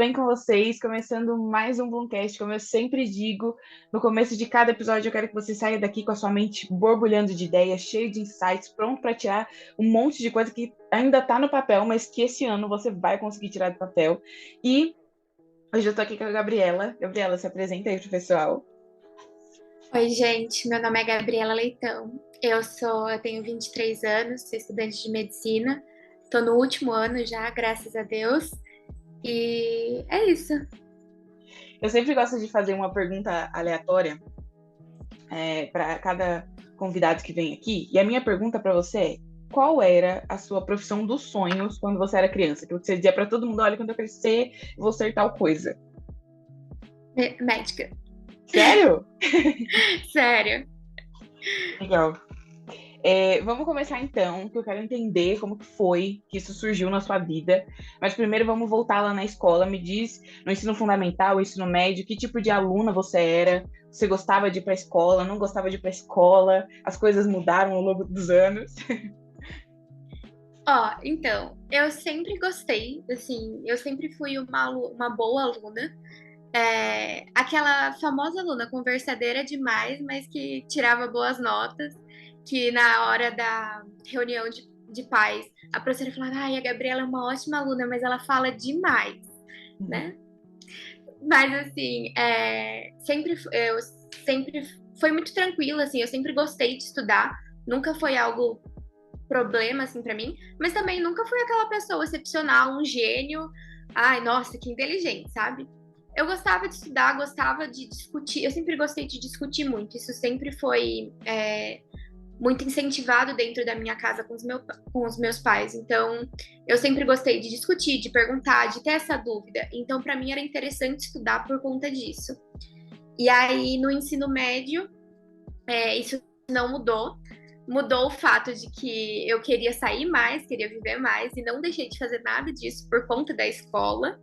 bem com vocês? Começando mais um Bloomcast, como eu sempre digo, no começo de cada episódio eu quero que você saia daqui com a sua mente borbulhando de ideias, cheio de insights, pronto para tirar um monte de coisa que ainda está no papel, mas que esse ano você vai conseguir tirar do papel. E hoje eu tô aqui com a Gabriela. Gabriela, se apresenta aí pro pessoal. Oi, gente, meu nome é Gabriela Leitão. Eu tenho 23 anos, sou estudante de medicina. Tô no último ano já, graças a Deus. E é isso. Eu sempre gosto de fazer uma pergunta aleatória para cada convidado que vem aqui. E a minha pergunta para você é: qual era a sua profissão dos sonhos quando você era criança? Que você dizia para todo mundo: olha, quando eu crescer, eu vou ser tal coisa. Médica. Sério? Sério. Legal. Vamos começar então, que eu quero entender como que foi que isso surgiu na sua vida. Mas primeiro vamos voltar lá na escola. Me diz, no ensino fundamental, ensino médio, que tipo de aluna você era? Você gostava de ir para a escola? Não gostava de ir para a escola? As coisas mudaram ao longo dos anos? Ó, então, eu sempre gostei, assim, eu sempre fui uma boa aluna. Aquela famosa aluna conversadeira demais, mas que tirava boas notas, que na hora da reunião de pais, a professora falava, ai, a Gabriela é uma ótima aluna, mas ela fala demais, Uhum. né? Mas assim, eu sempre foi muito tranquila, assim, eu sempre gostei de estudar, nunca foi algo problema assim para mim, mas também nunca fui aquela pessoa excepcional, um gênio, ai, nossa, que inteligente, sabe? Eu gostava de estudar, gostava de discutir, eu sempre gostei de discutir muito, isso sempre foi muito incentivado dentro da minha casa com os meus pais. Então, eu sempre gostei de discutir, de perguntar, de ter essa dúvida. Então, para mim era interessante estudar por conta disso. E aí, no ensino médio, isso não mudou. Mudou o fato de que eu queria sair mais, queria viver mais, e não deixei de fazer nada disso por conta da escola.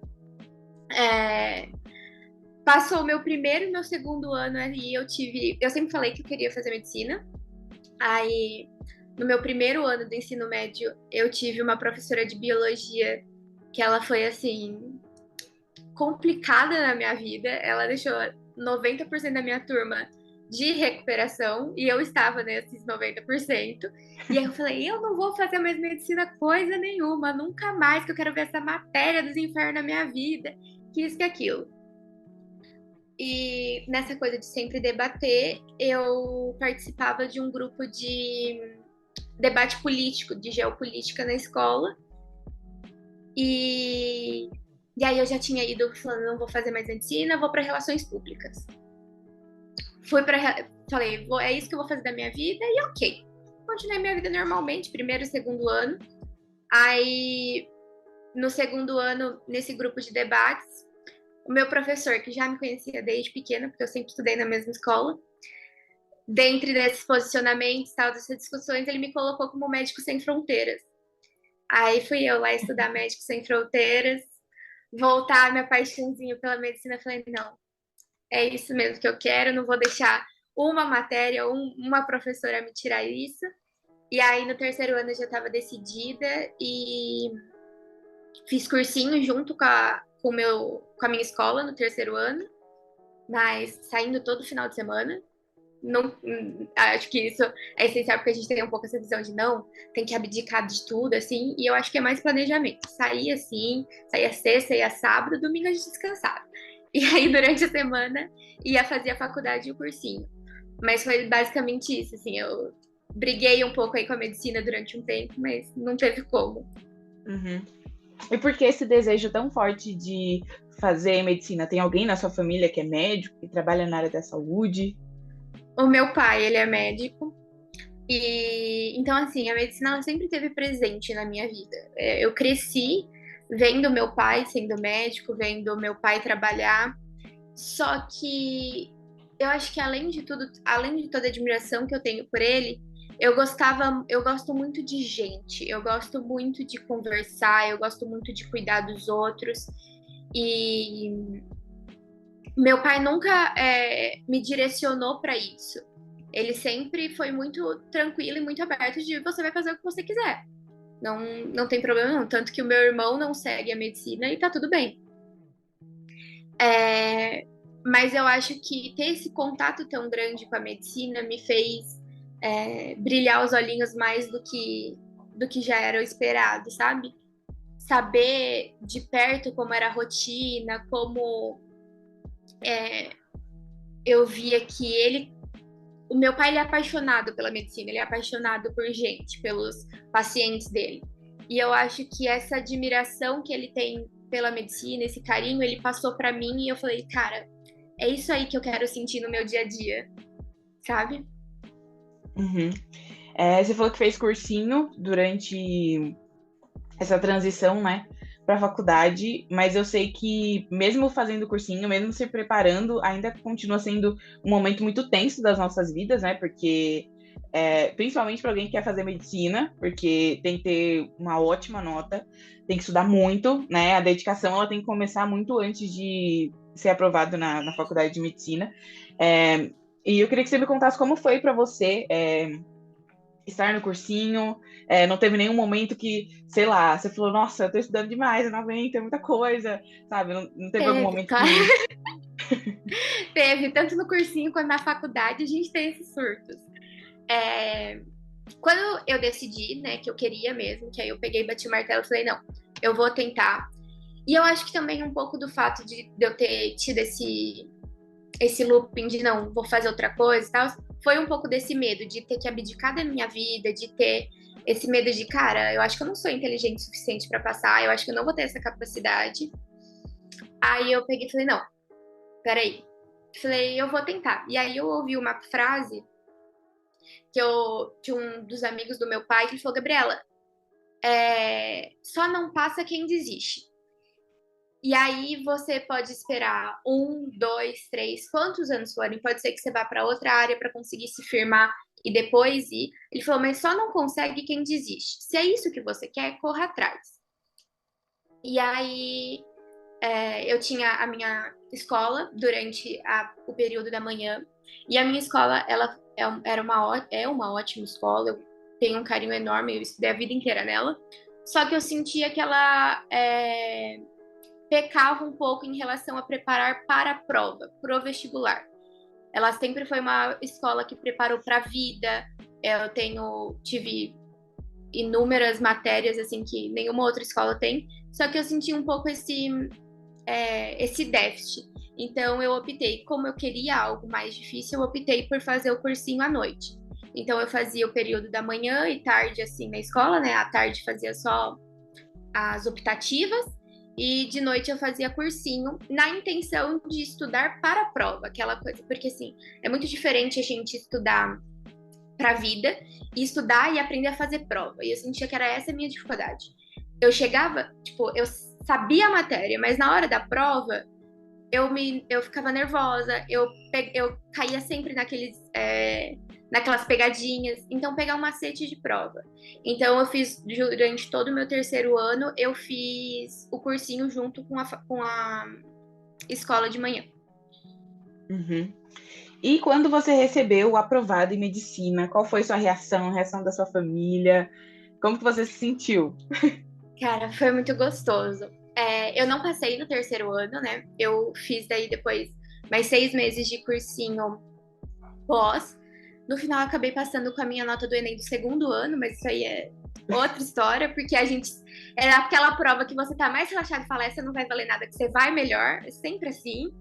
É, Passou o meu primeiro e meu segundo ano ali, eu sempre falei que eu queria fazer medicina. Aí, no meu primeiro ano do ensino médio, eu tive uma professora de biologia que ela foi assim complicada na minha vida. Ela deixou 90% da minha turma de recuperação e eu estava nesses 90%. E aí eu falei, eu não vou fazer mais medicina coisa nenhuma, nunca mais, que eu quero ver essa matéria dos infernos na minha vida, que isso que aquilo. E nessa coisa de sempre debater, eu participava de um grupo de debate político, de geopolítica na escola. E, e aí eu já tinha ido falando, não vou fazer mais medicina, vou para relações públicas. Falei, é isso que eu vou fazer da minha vida e ok. Continuei minha vida normalmente, primeiro e segundo ano. Aí, no segundo ano, nesse grupo de debates, o meu professor, que já me conhecia desde pequena, porque eu sempre estudei na mesma escola, dentre desses posicionamentos, tal, dessas discussões, ele me colocou como médico sem fronteiras. Aí fui eu lá estudar médico sem fronteiras, voltar minha paixãozinho pela medicina, falei, não, é isso mesmo que eu quero, não vou deixar uma matéria ou uma professora me tirar isso. E aí no terceiro ano eu já estava decidida e fiz cursinho junto com a minha escola no terceiro ano, mas saindo todo final de semana. Não, acho que isso é essencial porque a gente tem um pouco essa visão de não, tem que abdicar de tudo, assim, e eu acho que é mais planejamento. Sair assim, saía sexta, ia sábado, domingo a gente descansava. E aí, durante a semana, ia fazer a faculdade e o cursinho. Mas foi basicamente isso, assim, eu briguei um pouco aí com a medicina durante um tempo, mas não teve como. Uhum. E por que esse desejo tão forte de fazer medicina? Tem alguém na sua família que é médico, que trabalha na área da saúde? O meu pai, ele é médico, e então, assim, a medicina ela sempre esteve presente na minha vida. Eu cresci vendo meu pai sendo médico, vendo meu pai trabalhar. Só que eu acho que além de tudo, além de toda a admiração que eu tenho por ele, eu gosto muito de gente, eu gosto muito de conversar, eu gosto muito de cuidar dos outros. E meu pai nunca me direcionou para isso. Ele sempre foi muito tranquilo e muito aberto de você vai fazer o que você quiser. Não, não tem problema não. Tanto que o meu irmão não segue a medicina e tá tudo bem. Mas eu acho que ter esse contato tão grande com a medicina me fez brilhar os olhinhos mais do que já era o esperado, sabe? Saber de perto como era a rotina, como eu via que o meu pai, ele é apaixonado pela medicina, ele é apaixonado por gente, pelos pacientes dele. E eu acho que essa admiração que ele tem pela medicina, esse carinho, ele passou para mim e eu falei, cara, é isso aí que eu quero sentir no meu dia a dia, sabe? Uhum. Você falou que fez cursinho durante essa transição, né, para a faculdade, mas eu sei que mesmo fazendo cursinho, mesmo se preparando, ainda continua sendo um momento muito tenso das nossas vidas, né, porque principalmente para alguém que quer fazer medicina, porque tem que ter uma ótima nota, tem que estudar muito, né, a dedicação ela tem que começar muito antes de ser aprovado na faculdade de medicina. E eu queria que você me contasse como foi para você estar no cursinho, não teve nenhum momento que, sei lá, você falou, nossa, eu tô estudando demais, eu não aguento, é muita coisa, sabe? Não teve algum Teve, momento claro. que... Teve, tanto no cursinho quanto na faculdade, a gente tem esses surtos. Quando eu decidi, né, que eu queria mesmo, que aí eu peguei, bati o martelo e falei, não, eu vou tentar. E eu acho que também um pouco do fato de eu ter tido esse looping de não, vou fazer outra coisa e tal, foi um pouco desse medo de ter que abdicar da minha vida, de ter esse medo de, cara, eu acho que eu não sou inteligente o suficiente para passar, eu acho que eu não vou ter essa capacidade. Aí eu peguei e falei, não, peraí. Falei, eu vou tentar. E aí eu ouvi uma frase de um dos amigos do meu pai, que ele falou, Gabriela, só não passa quem desiste. E aí você pode esperar 1, 2, 3, quantos anos forem. Pode ser que você vá para outra área para conseguir se firmar e depois ir. Ele falou, mas só não consegue quem desiste. Se é isso que você quer, corra atrás. E aí eu tinha a minha escola durante o período da manhã. E a minha escola, ela é uma ótima escola. Eu tenho um carinho enorme, eu estudei a vida inteira nela. Só que eu sentia que ela pecava um pouco em relação a preparar para a prova, pro vestibular. Ela sempre foi uma escola que preparou para a vida. Tive inúmeras matérias assim que nenhuma outra escola tem. Só que eu senti um pouco esse déficit. Então eu optei, como eu queria algo mais difícil, eu optei por fazer o cursinho à noite. Então eu fazia o período da manhã e tarde assim na escola, né? À tarde fazia só as optativas e de noite eu fazia cursinho na intenção de estudar para a prova, aquela coisa, porque assim, é muito diferente a gente estudar para a vida e estudar e aprender a fazer prova. E eu sentia que era essa a minha dificuldade. Eu chegava, tipo, eu sabia a matéria, mas na hora da prova eu ficava nervosa, eu caía sempre naquelas pegadinhas, então pegar um macete de prova. Então eu fiz, durante todo o meu terceiro ano, eu fiz o cursinho junto com a escola de manhã. Uhum. E quando você recebeu o aprovado em medicina, qual foi sua reação, a reação da sua família? Como que você se sentiu? Cara, foi muito gostoso. Eu não passei no terceiro ano, né? Eu fiz daí depois mais 6 meses de cursinho pós. No final, eu acabei passando com a minha nota do Enem do segundo ano, mas isso aí é outra história, porque a gente. É aquela prova que você tá mais relaxado e fala, essa não vai valer nada, que você vai melhor. É sempre assim.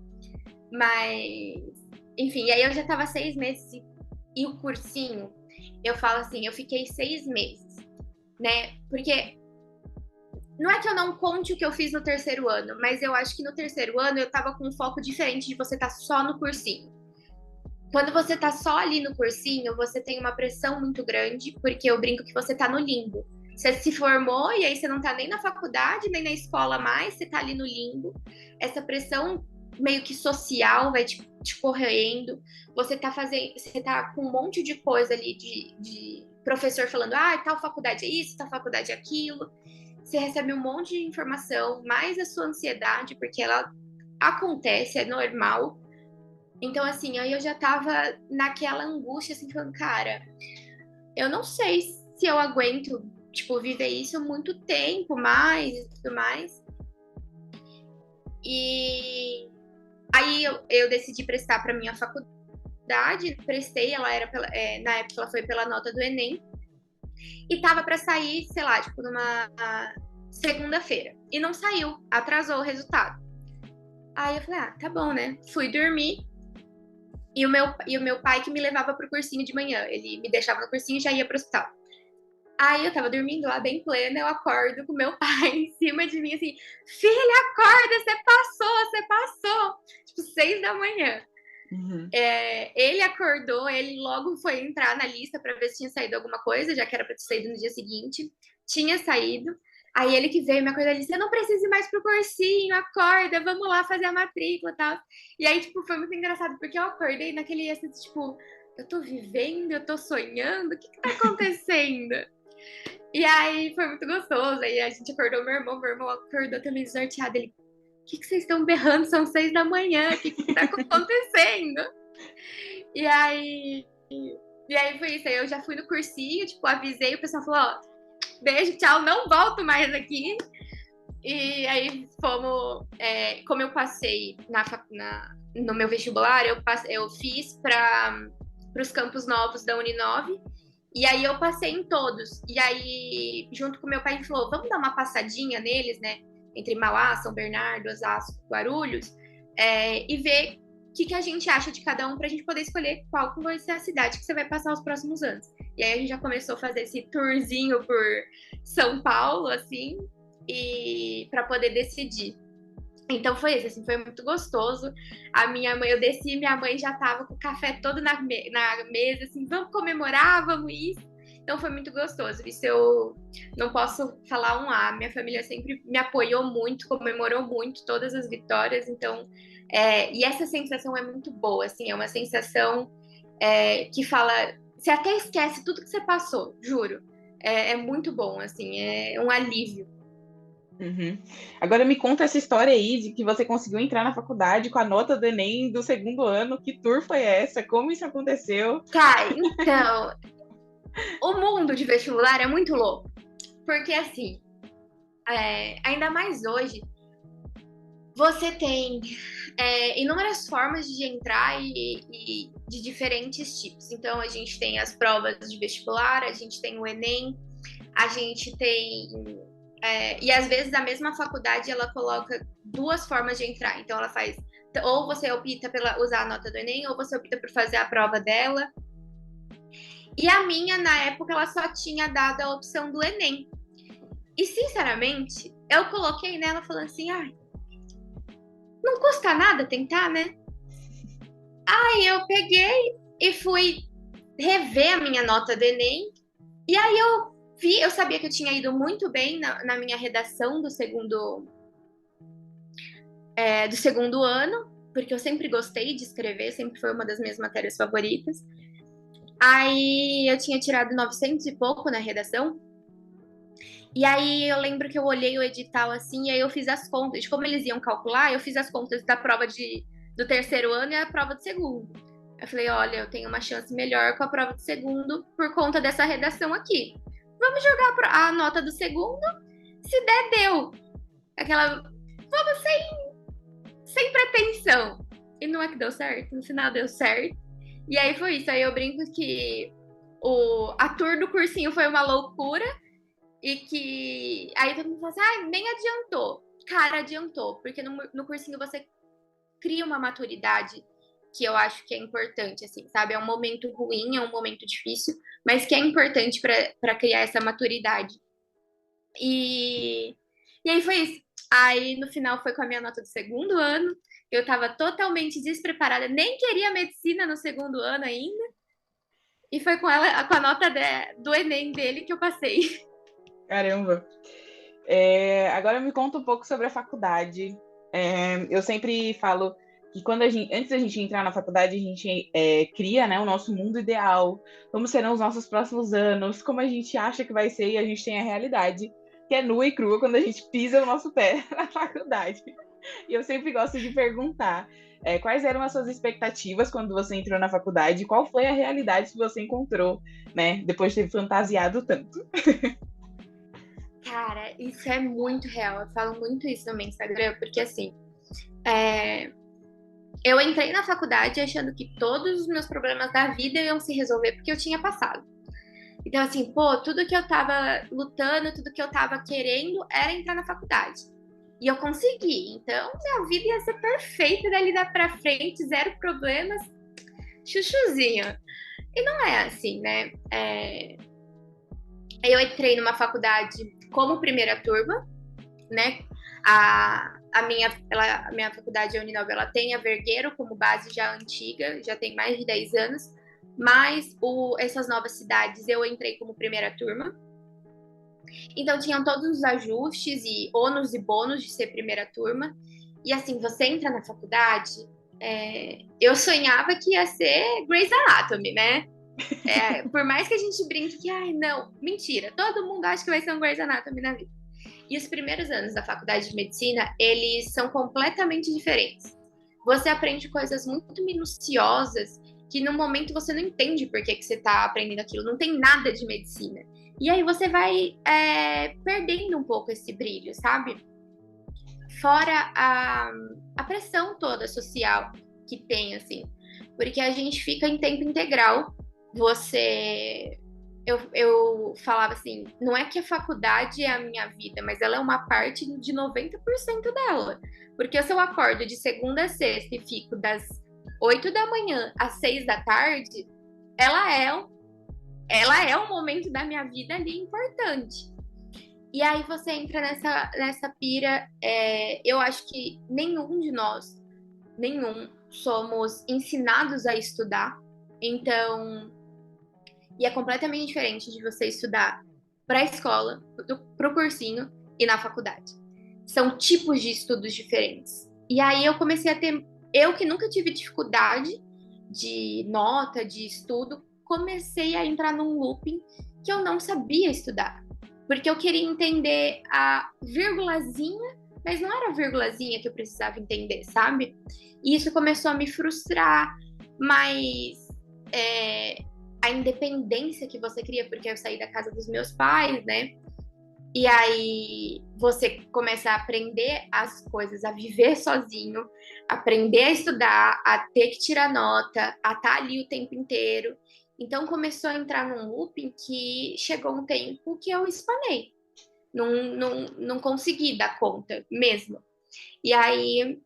Mas. Enfim, e aí eu já tava 6 meses e o cursinho, eu falo assim, eu fiquei 6 meses, né? Porque não é que eu não conte o que eu fiz no terceiro ano, mas eu acho que no terceiro ano eu tava com um foco diferente de você estar só no cursinho. Quando você tá só ali no cursinho, você tem uma pressão muito grande, porque eu brinco que você tá no limbo. Você se formou e aí você não tá nem na faculdade, nem na escola mais, você tá ali no limbo. Essa pressão meio que social vai te correndo. Você tá com um monte de coisa ali de professor falando, tal faculdade é isso, tal faculdade é aquilo. Você recebe um monte de informação, mais a sua ansiedade, porque ela acontece, é normal. Então, assim, aí eu já tava naquela angústia, assim, falando, cara, eu não sei se eu aguento, tipo, viver isso muito tempo mais e tudo mais. E Aí eu decidi prestar para minha faculdade, prestei, ela era na época ela foi pela nota do Enem, e tava para sair, sei lá, tipo, numa segunda-feira. E não saiu, atrasou o resultado. Aí eu falei, tá bom, né? Fui dormir. E o meu pai que me levava pro cursinho de manhã. Ele me deixava no cursinho e já ia pro hospital. Aí eu tava dormindo lá bem plena, eu acordo com meu pai em cima de mim, assim, filha, acorda, você passou. Tipo, 6 da manhã. Uhum. Ele acordou, ele logo foi entrar na lista para ver se tinha saído alguma coisa, já que era para ter saído no dia seguinte. Tinha saído. Aí ele que veio me acordar, ele disse, você não precisa ir mais pro cursinho, acorda, vamos lá fazer a matrícula e tal. E aí, tipo, foi muito engraçado, porque eu acordei naquele assim, tipo, eu tô vivendo, eu tô sonhando, o que tá acontecendo? E aí foi muito gostoso, aí a gente acordou meu irmão acordou também desnorteado, ele, o que vocês estão berrando? São 6 da manhã, o que tá acontecendo? E aí foi isso. Aí eu já fui no cursinho, tipo, avisei, o pessoal falou, ó, beijo, tchau, não volto mais aqui. E aí fomos, como eu passei no meu vestibular, eu fiz para os campos novos da Uninove. E aí eu passei em todos. E aí, junto com meu pai, a gente falou, vamos dar uma passadinha neles, né? Entre Mauá, São Bernardo, Osasco, Guarulhos, e ver o que a gente acha de cada um para a gente poder escolher qual vai ser a cidade que você vai passar os próximos anos. E aí a gente já começou a fazer esse tourzinho por São Paulo, assim, e para poder decidir. Então foi isso, assim, foi muito gostoso. A minha mãe, eu desci, minha mãe já tava com o café todo na mesa, assim, vamos comemorar, vamos isso. Então foi muito gostoso. Isso eu não posso falar um A. Minha família sempre me apoiou muito, comemorou muito todas as vitórias. Então, e essa sensação é muito boa, assim, é uma sensação que fala, você até esquece tudo que você passou, juro. É muito bom, assim, é um alívio. Uhum. Agora me conta essa história aí de que você conseguiu entrar na faculdade com a nota do Enem do segundo ano. Que tour foi essa? Como isso aconteceu? Cara, então, o mundo de vestibular é muito louco. Porque, assim, ainda mais hoje, você tem inúmeras formas de entrar e de diferentes tipos. Então, a gente tem as provas de vestibular, a gente tem o Enem, a gente tem. E às vezes a mesma faculdade ela coloca duas formas de entrar. Então, ela faz. Ou você opta pela usar a nota do Enem, ou você opta por fazer a prova dela. E a minha, na época, ela só tinha dado a opção do Enem. E, sinceramente, eu coloquei nela falando assim, não custa nada tentar, né? Aí eu peguei e fui rever a minha nota do Enem. E aí eu sabia que eu tinha ido muito bem na minha redação do segundo ano, porque eu sempre gostei de escrever, sempre foi uma das minhas matérias favoritas. Aí eu tinha tirado 900 e pouco na redação. E aí eu lembro que eu olhei o edital assim, e aí eu fiz as contas. De como eles iam calcular, eu fiz as contas da prova do terceiro ano e a prova do segundo. Eu falei, olha, eu tenho uma chance melhor com a prova do segundo por conta dessa redação aqui. Vamos jogar a nota do segundo. Se der, deu. Aquela. Vamos sem pretensão. E não é que deu certo, no final deu certo. E aí foi isso. Aí eu brinco que a tour do cursinho foi uma loucura. E que aí todo mundo fala assim, nem adiantou. Cara, adiantou, porque no cursinho você cria uma maturidade que eu acho que é importante, assim, sabe? É um momento ruim, é um momento difícil, mas que é importante para criar essa maturidade. E aí foi isso. Aí no final foi com a minha nota do segundo ano. Eu tava totalmente despreparada, nem queria medicina no segundo ano ainda. E foi com a nota do Enem dele que eu passei. Caramba. Agora me conta um pouco sobre a faculdade. Eu sempre falo que antes da gente entrar na faculdade, a gente cria, né, o nosso mundo ideal, como serão os nossos próximos anos, como a gente acha que vai ser, e a gente tem a realidade, que é nua e crua quando a gente pisa o nosso pé na faculdade. E eu sempre gosto de perguntar quais eram as suas expectativas quando você entrou na faculdade, qual foi a realidade que você encontrou, né, depois de ter fantasiado tanto. Cara, isso é muito real. Eu falo muito isso no meu Instagram, porque assim, eu entrei na faculdade achando que todos os meus problemas da vida iam se resolver porque eu tinha passado. Então, assim, pô, tudo que eu tava lutando, tudo que eu tava querendo era entrar na faculdade. E eu consegui. Então, minha vida ia ser perfeita dali pra frente, zero problemas, chuchuzinho. E não é assim, né? Eu entrei numa faculdade como primeira turma, né? A minha faculdade, a Uninove, ela tem a Vergueiro como base já antiga, já tem mais de 10 anos, mas essas novas cidades eu entrei como primeira turma. Então tinham todos os ajustes e ônus e bônus de ser primeira turma. E assim, você entra na faculdade, eu sonhava que ia ser Grey's Anatomy, né? Por mais que a gente brinque que, ai, não, mentira, todo mundo acha que vai ser um Grey's Anatomy na vida. E os primeiros anos da faculdade de medicina, eles são completamente diferentes. Você aprende coisas muito minuciosas que no momento você não entende por que você está aprendendo aquilo, não tem nada de medicina. E aí você vai perdendo um pouco esse brilho, sabe? Fora a pressão toda social que tem, assim. Porque a gente fica em tempo integral. Eu falava assim, não é que a faculdade é a minha vida, mas ela é uma parte de 90% dela. Porque se eu acordo de segunda a sexta e fico das 8 da manhã às 6 da tarde, ela é um momento da minha vida ali importante. E aí você entra nessa pira, eu acho que nenhum de nós, somos ensinados a estudar. Então, e é completamente diferente de você estudar para a escola, para o cursinho e na faculdade. São tipos de estudos diferentes. E aí eu comecei a ter... Eu que nunca tive dificuldade de nota, de estudo, comecei a entrar num looping que eu não sabia estudar. Porque eu queria entender a vírgulazinha, mas não era a vírgulazinha que eu precisava entender, sabe? E isso começou a me frustrar, mas a independência que você cria, porque eu saí da casa dos meus pais, né? E aí você começa a aprender as coisas, a viver sozinho, aprender a estudar, a ter que tirar nota, a estar ali o tempo inteiro. Então começou a entrar num looping que chegou um tempo que eu espanei. Não consegui dar conta mesmo. E aí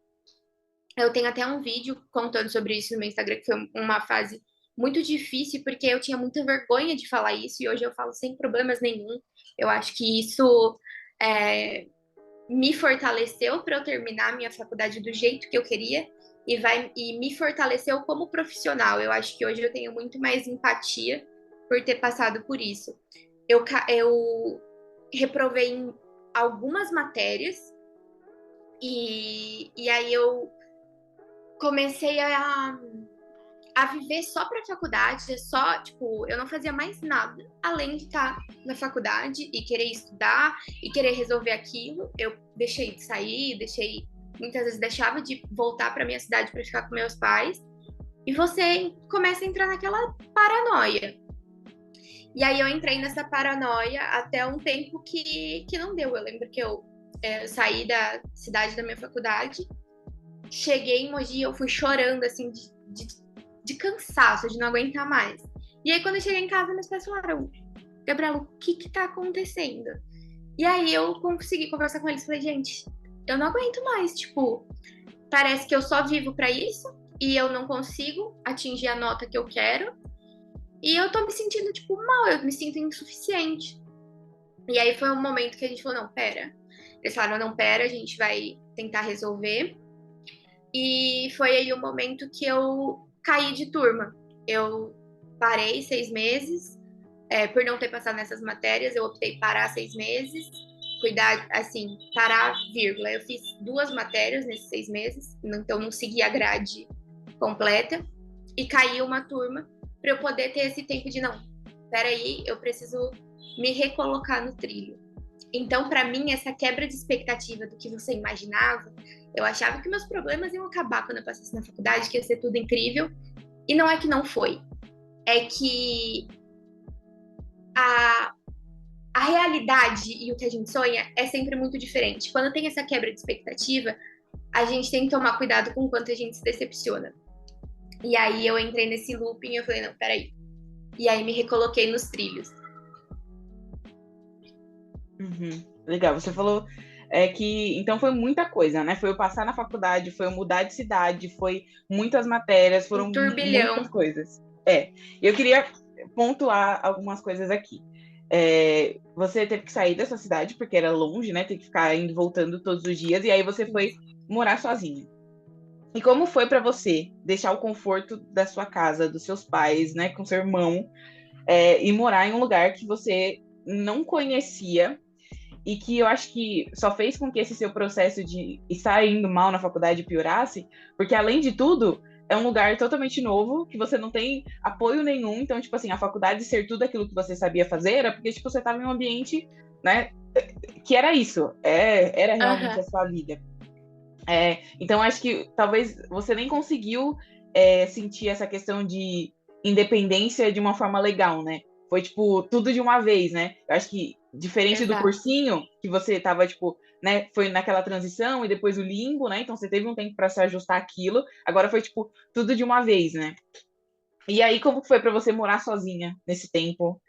eu tenho até um vídeo contando sobre isso no meu Instagram, que foi uma fase muito difícil, porque eu tinha muita vergonha de falar isso, e hoje eu falo sem problemas nenhum. Eu acho que isso me fortaleceu para eu terminar a minha faculdade do jeito que eu queria, e me fortaleceu como profissional. Eu acho que hoje eu tenho muito mais empatia por ter passado por isso. Eu reprovei em algumas matérias, e aí eu comecei a viver só pra faculdade, tipo, eu não fazia mais nada além de estar na faculdade e querer estudar e querer resolver aquilo. Eu deixei de sair, muitas vezes deixava de voltar pra minha cidade pra ficar com meus pais, e você começa a entrar naquela paranoia. E aí eu entrei nessa paranoia até um tempo que não deu. Eu lembro que eu saí da cidade da minha faculdade, cheguei em Mogi, eu fui chorando, assim, de cansaço, de não aguentar mais. E aí, quando eu cheguei em casa, meus pais falaram: Gabriela, o que tá acontecendo? E aí eu consegui conversar com eles. Falei: gente, eu não aguento mais. Tipo, parece que eu só vivo pra isso e eu não consigo atingir a nota que eu quero. E eu tô me sentindo, tipo, mal. Eu me sinto insuficiente. E aí foi um momento que a gente falou: não, pera. Eles falaram: não, pera, a gente vai tentar resolver. E foi aí o momento que eu caí de turma. Eu parei 6 meses, por não ter passado nessas matérias, eu optei parar 6 meses, cuidar, assim, parar, vírgula. Eu fiz 2 matérias nesses 6 meses, então não segui a grade completa, e caí uma turma para eu poder ter esse tempo de, não, peraí, eu preciso me recolocar no trilho. Então, para mim, essa quebra de expectativa do que você imaginava, eu achava que meus problemas iam acabar quando eu passasse na faculdade, que ia ser tudo incrível. E não é que não foi. É que a realidade e o que a gente sonha é sempre muito diferente. Quando tem essa quebra de expectativa, a gente tem que tomar cuidado com o quanto a gente se decepciona. E aí eu entrei nesse looping e eu falei, não, peraí. E aí me recoloquei nos trilhos. Uhum. Legal, você falou que então foi muita coisa, né? Foi eu passar na faculdade, foi eu mudar de cidade, foi muitas matérias, foram Um muitas turbilhão. coisas. Eu queria pontuar algumas coisas aqui. Você teve que sair dessa cidade porque era longe, né? Tem que ficar indo e voltando todos os dias, e aí você foi morar sozinha. E como foi para você deixar o conforto da sua casa, dos seus pais, né, com seu irmão, e morar em um lugar que você não conhecia e que eu acho que só fez com que esse seu processo de estar indo mal na faculdade piorasse, porque além de tudo, é um lugar totalmente novo, que você não tem apoio nenhum, então, tipo assim, a faculdade ser tudo aquilo que você sabia fazer era porque, tipo, você estava em um ambiente, né, que era isso, era realmente Aham. a sua vida. Então, acho que talvez você nem conseguiu sentir essa questão de independência de uma forma legal, né? Foi, tipo, tudo de uma vez, né? Eu acho que, diferente do Exato. cursinho, que você tava, tipo, né? Foi naquela transição e depois o limbo, né? Então, você teve um tempo para se ajustar àquilo. Agora foi, tipo, tudo de uma vez, né? E aí, como que foi para você morar sozinha nesse tempo?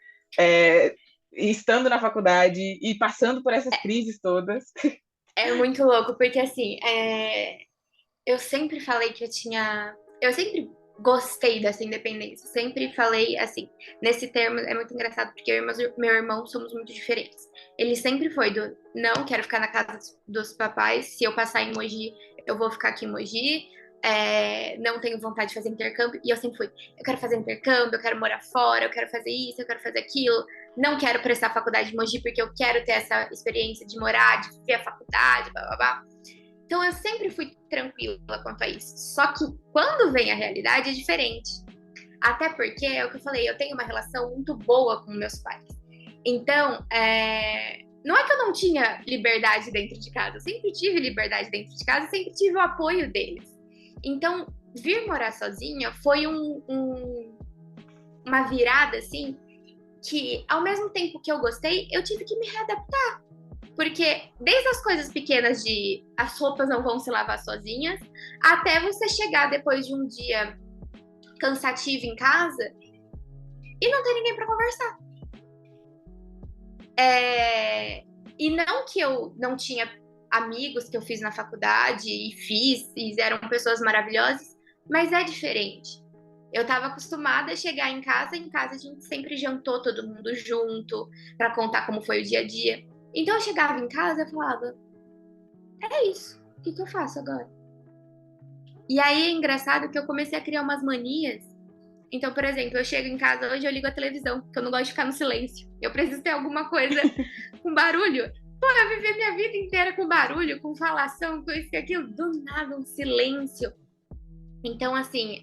Estando na faculdade e passando por essas crises todas? É muito louco, porque assim, eu sempre falei que eu tinha. Eu sempre gostei dessa independência. Sempre falei assim, nesse termo é muito engraçado, porque eu e meu irmão somos muito diferentes. Ele sempre foi do não quero ficar na casa dos papais. Se eu passar em Mogi, eu vou ficar aqui em Mogi. Não tenho vontade de fazer intercâmbio. E eu sempre fui, eu quero fazer intercâmbio, eu quero morar fora, eu quero fazer isso, eu quero fazer aquilo. Não quero prestar faculdade de Mogi porque eu quero ter essa experiência de morar, de ver a faculdade, blá blá blá. Então eu sempre fui tranquila quanto a isso. Só que quando vem a realidade é diferente. Até porque, é o que eu falei, eu tenho uma relação muito boa com meus pais. Então, não é que eu não tinha liberdade dentro de casa. Eu sempre tive liberdade dentro de casa, sempre tive o apoio deles. Então, vir morar sozinha foi uma virada, assim, que ao mesmo tempo que eu gostei, eu tive que me readaptar. Porque desde as coisas pequenas de as roupas não vão se lavar sozinhas, até você chegar depois de um dia cansativo em casa e não ter ninguém para conversar. E não que eu não tinha amigos que eu fiz na faculdade e eram pessoas maravilhosas, mas é diferente. Eu estava acostumada a chegar em casa a gente sempre jantou todo mundo junto para contar como foi o dia a dia. Então eu chegava em casa e falava, é isso, o que eu faço agora? E aí é engraçado que eu comecei a criar umas manias. Então, por exemplo, eu chego em casa hoje, eu ligo a televisão, porque eu não gosto de ficar no silêncio. Eu preciso ter alguma coisa com barulho. Pô, eu vivi minha vida inteira com barulho, com falação, com isso e aquilo. Do nada, um silêncio. Então, assim,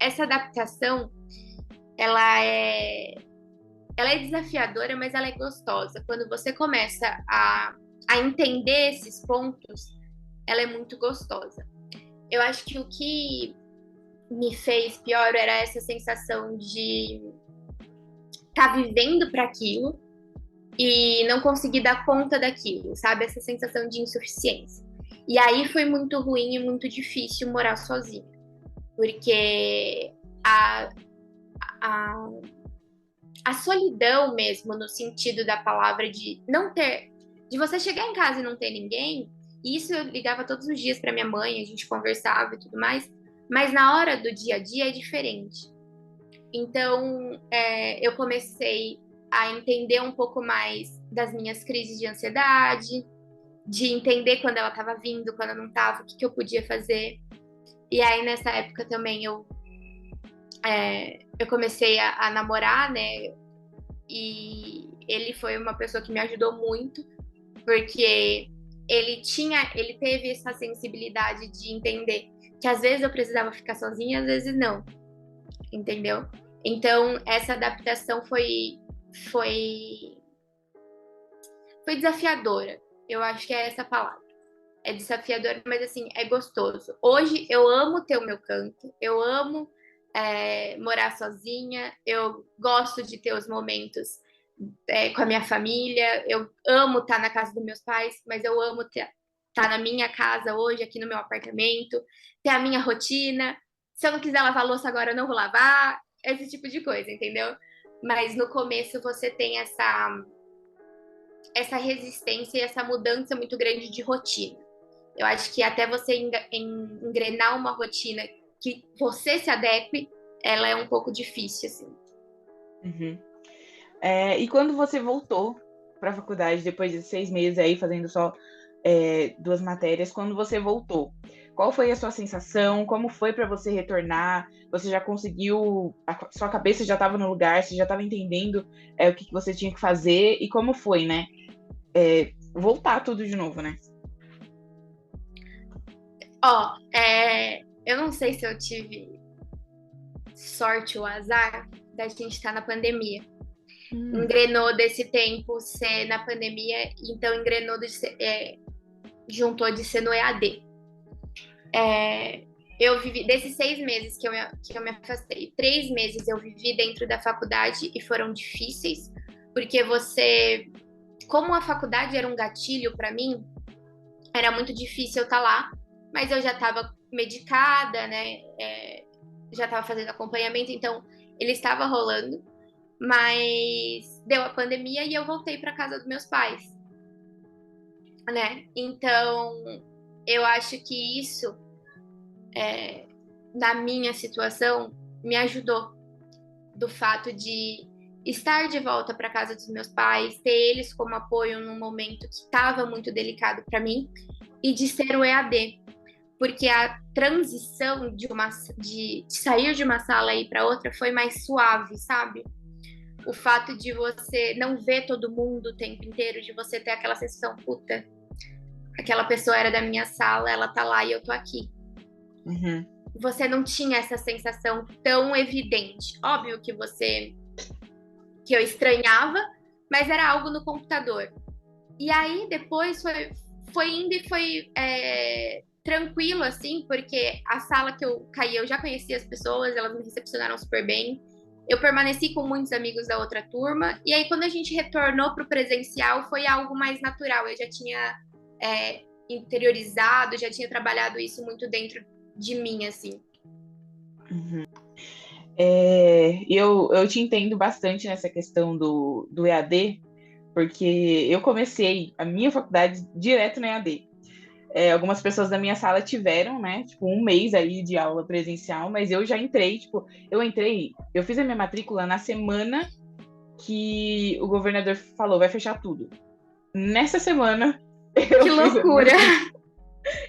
essa adaptação, ela é, ela é desafiadora, mas ela é gostosa. Quando você começa a entender esses pontos, ela é muito gostosa. Eu acho que o que me fez pior era essa sensação de estar vivendo para aquilo e não conseguir dar conta daquilo, sabe? Essa sensação de insuficiência. E aí foi muito ruim e muito difícil morar sozinha, porque a, a solidão mesmo, no sentido da palavra de não ter, de você chegar em casa e não ter ninguém, e isso eu ligava todos os dias para minha mãe, a gente conversava e tudo mais, mas na hora do dia a dia é diferente. Então, eu comecei a entender um pouco mais das minhas crises de ansiedade, de entender quando ela estava vindo, quando não estava, o que eu podia fazer. E aí, nessa época também, eu comecei a namorar, né? E ele foi uma pessoa que me ajudou muito, porque ele teve essa sensibilidade de entender que às vezes eu precisava ficar sozinha, às vezes não, entendeu? Então, essa adaptação foi, foi desafiadora. Eu acho que é essa palavra. É desafiador, mas assim, é gostoso. Hoje eu amo ter o meu canto, eu amo morar sozinha, eu gosto de ter os momentos com a minha família, eu amo estar na casa dos meus pais, mas eu amo tá na minha casa hoje, aqui no meu apartamento, ter a minha rotina. Se eu não quiser lavar a louça agora, eu não vou lavar. Esse tipo de coisa, entendeu? Mas no começo você tem essa resistência e essa mudança muito grande de rotina. Eu acho que até você engrenar uma rotina que você se adeque, ela é um pouco difícil, assim. Uhum. E quando você voltou para a faculdade, depois de 6 meses aí, fazendo só 2 matérias, quando você voltou, qual foi a sua sensação? Como foi para você retornar? Você já conseguiu, sua cabeça já estava no lugar, você já estava entendendo o que você tinha que fazer, e como foi, né? Voltar tudo de novo, né? Eu não sei se eu tive sorte ou azar da gente estar na pandemia. Engrenou desse tempo ser na pandemia, então engrenou juntou de ser no EAD. Eu vivi, desses 6 meses que eu me afastei, 3 meses eu vivi dentro da faculdade e foram difíceis, porque como a faculdade era um gatilho para mim, era muito difícil eu estar lá, mas eu já estava medicada, né? Já estava fazendo acompanhamento, então ele estava rolando, mas deu a pandemia e eu voltei para casa dos meus pais, né? Então eu acho que isso, na minha situação, me ajudou, do fato de estar de volta para casa dos meus pais, ter eles como apoio num momento que estava muito delicado para mim, e de ser o EAD, porque a transição de sair de uma sala e ir para outra foi mais suave, sabe? O fato de você não ver todo mundo o tempo inteiro, de você ter aquela sensação, puta, aquela pessoa era da minha sala, ela tá lá e eu tô aqui. Uhum. Você não tinha essa sensação tão evidente. Óbvio que eu estranhava, mas era algo no computador. E aí depois foi indo e foi tranquilo, assim, porque a sala que eu caí, eu já conhecia as pessoas, elas me recepcionaram super bem. Eu permaneci com muitos amigos da outra turma, e aí quando a gente retornou para o presencial, foi algo mais natural. Eu já tinha interiorizado, já tinha trabalhado isso muito dentro de mim, assim. Uhum. Eu te entendo bastante nessa questão do EAD, porque eu comecei a minha faculdade direto no EAD. Algumas pessoas da minha sala tiveram, né, tipo, 1 mês aí de aula presencial, mas eu já entrei, tipo, eu fiz a minha matrícula na semana que o governador falou, vai fechar tudo. Nessa semana, eu Que fiz loucura!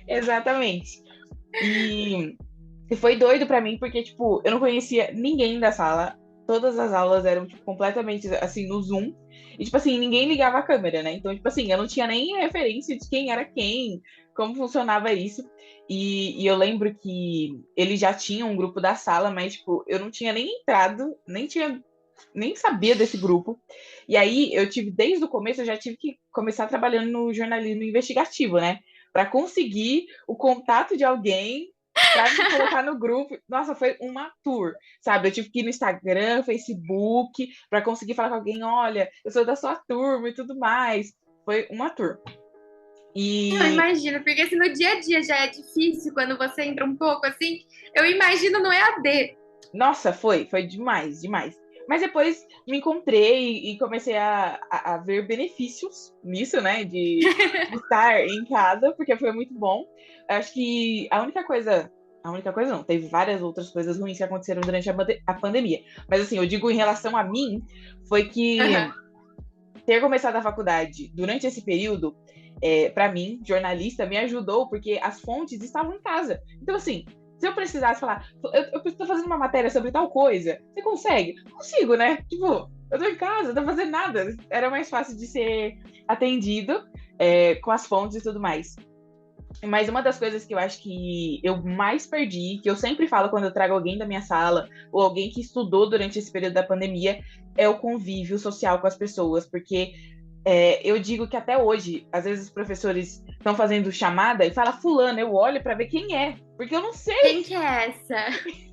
Exatamente. E foi doido pra mim, porque, tipo, eu não conhecia ninguém da sala. Todas as aulas eram, tipo, completamente, assim, no Zoom. E, tipo assim, ninguém ligava a câmera, né? Então, tipo assim, eu não tinha nem referência de quem era quem, como funcionava isso. E eu lembro que ele já tinha um grupo da sala, mas, tipo, eu não tinha nem entrado, nem sabia desse grupo. E aí, desde o começo, eu já tive que começar trabalhando no jornalismo investigativo, né? Para conseguir o contato de alguém para me colocar no grupo. Nossa, foi uma tour, sabe? Eu tive que ir no Instagram, Facebook, para conseguir falar com alguém: olha, eu sou da sua turma e tudo mais. Foi uma tour. Eu E, imagino, porque se no dia a dia já é difícil quando você entra um pouco assim, eu imagino no EAD. nossa, foi demais, demais. Mas depois me encontrei e comecei a ver benefícios nisso, né? De estar em casa, porque foi muito bom. Acho que a única coisa não, teve várias outras coisas ruins que aconteceram durante a pandemia. Mas assim, eu digo em relação a mim, foi que Uhum. ter começado a faculdade durante esse período, para mim, jornalista, me ajudou, porque as fontes estavam em casa. Então, assim, se eu precisasse falar, eu estou fazendo uma matéria sobre tal coisa, você consegue? Consigo, né? Tipo, eu tô em casa, não tô fazendo nada. Era mais fácil de ser atendido com as fontes e tudo mais. Mas uma das coisas que eu acho que eu mais perdi, que eu sempre falo quando eu trago alguém da minha sala, ou alguém que estudou durante esse período da pandemia, é o convívio social com as pessoas, porque eu digo que até hoje, às vezes os professores estão fazendo chamada e fala fulano, eu olho para ver quem é, porque eu não sei, Quem que é essa?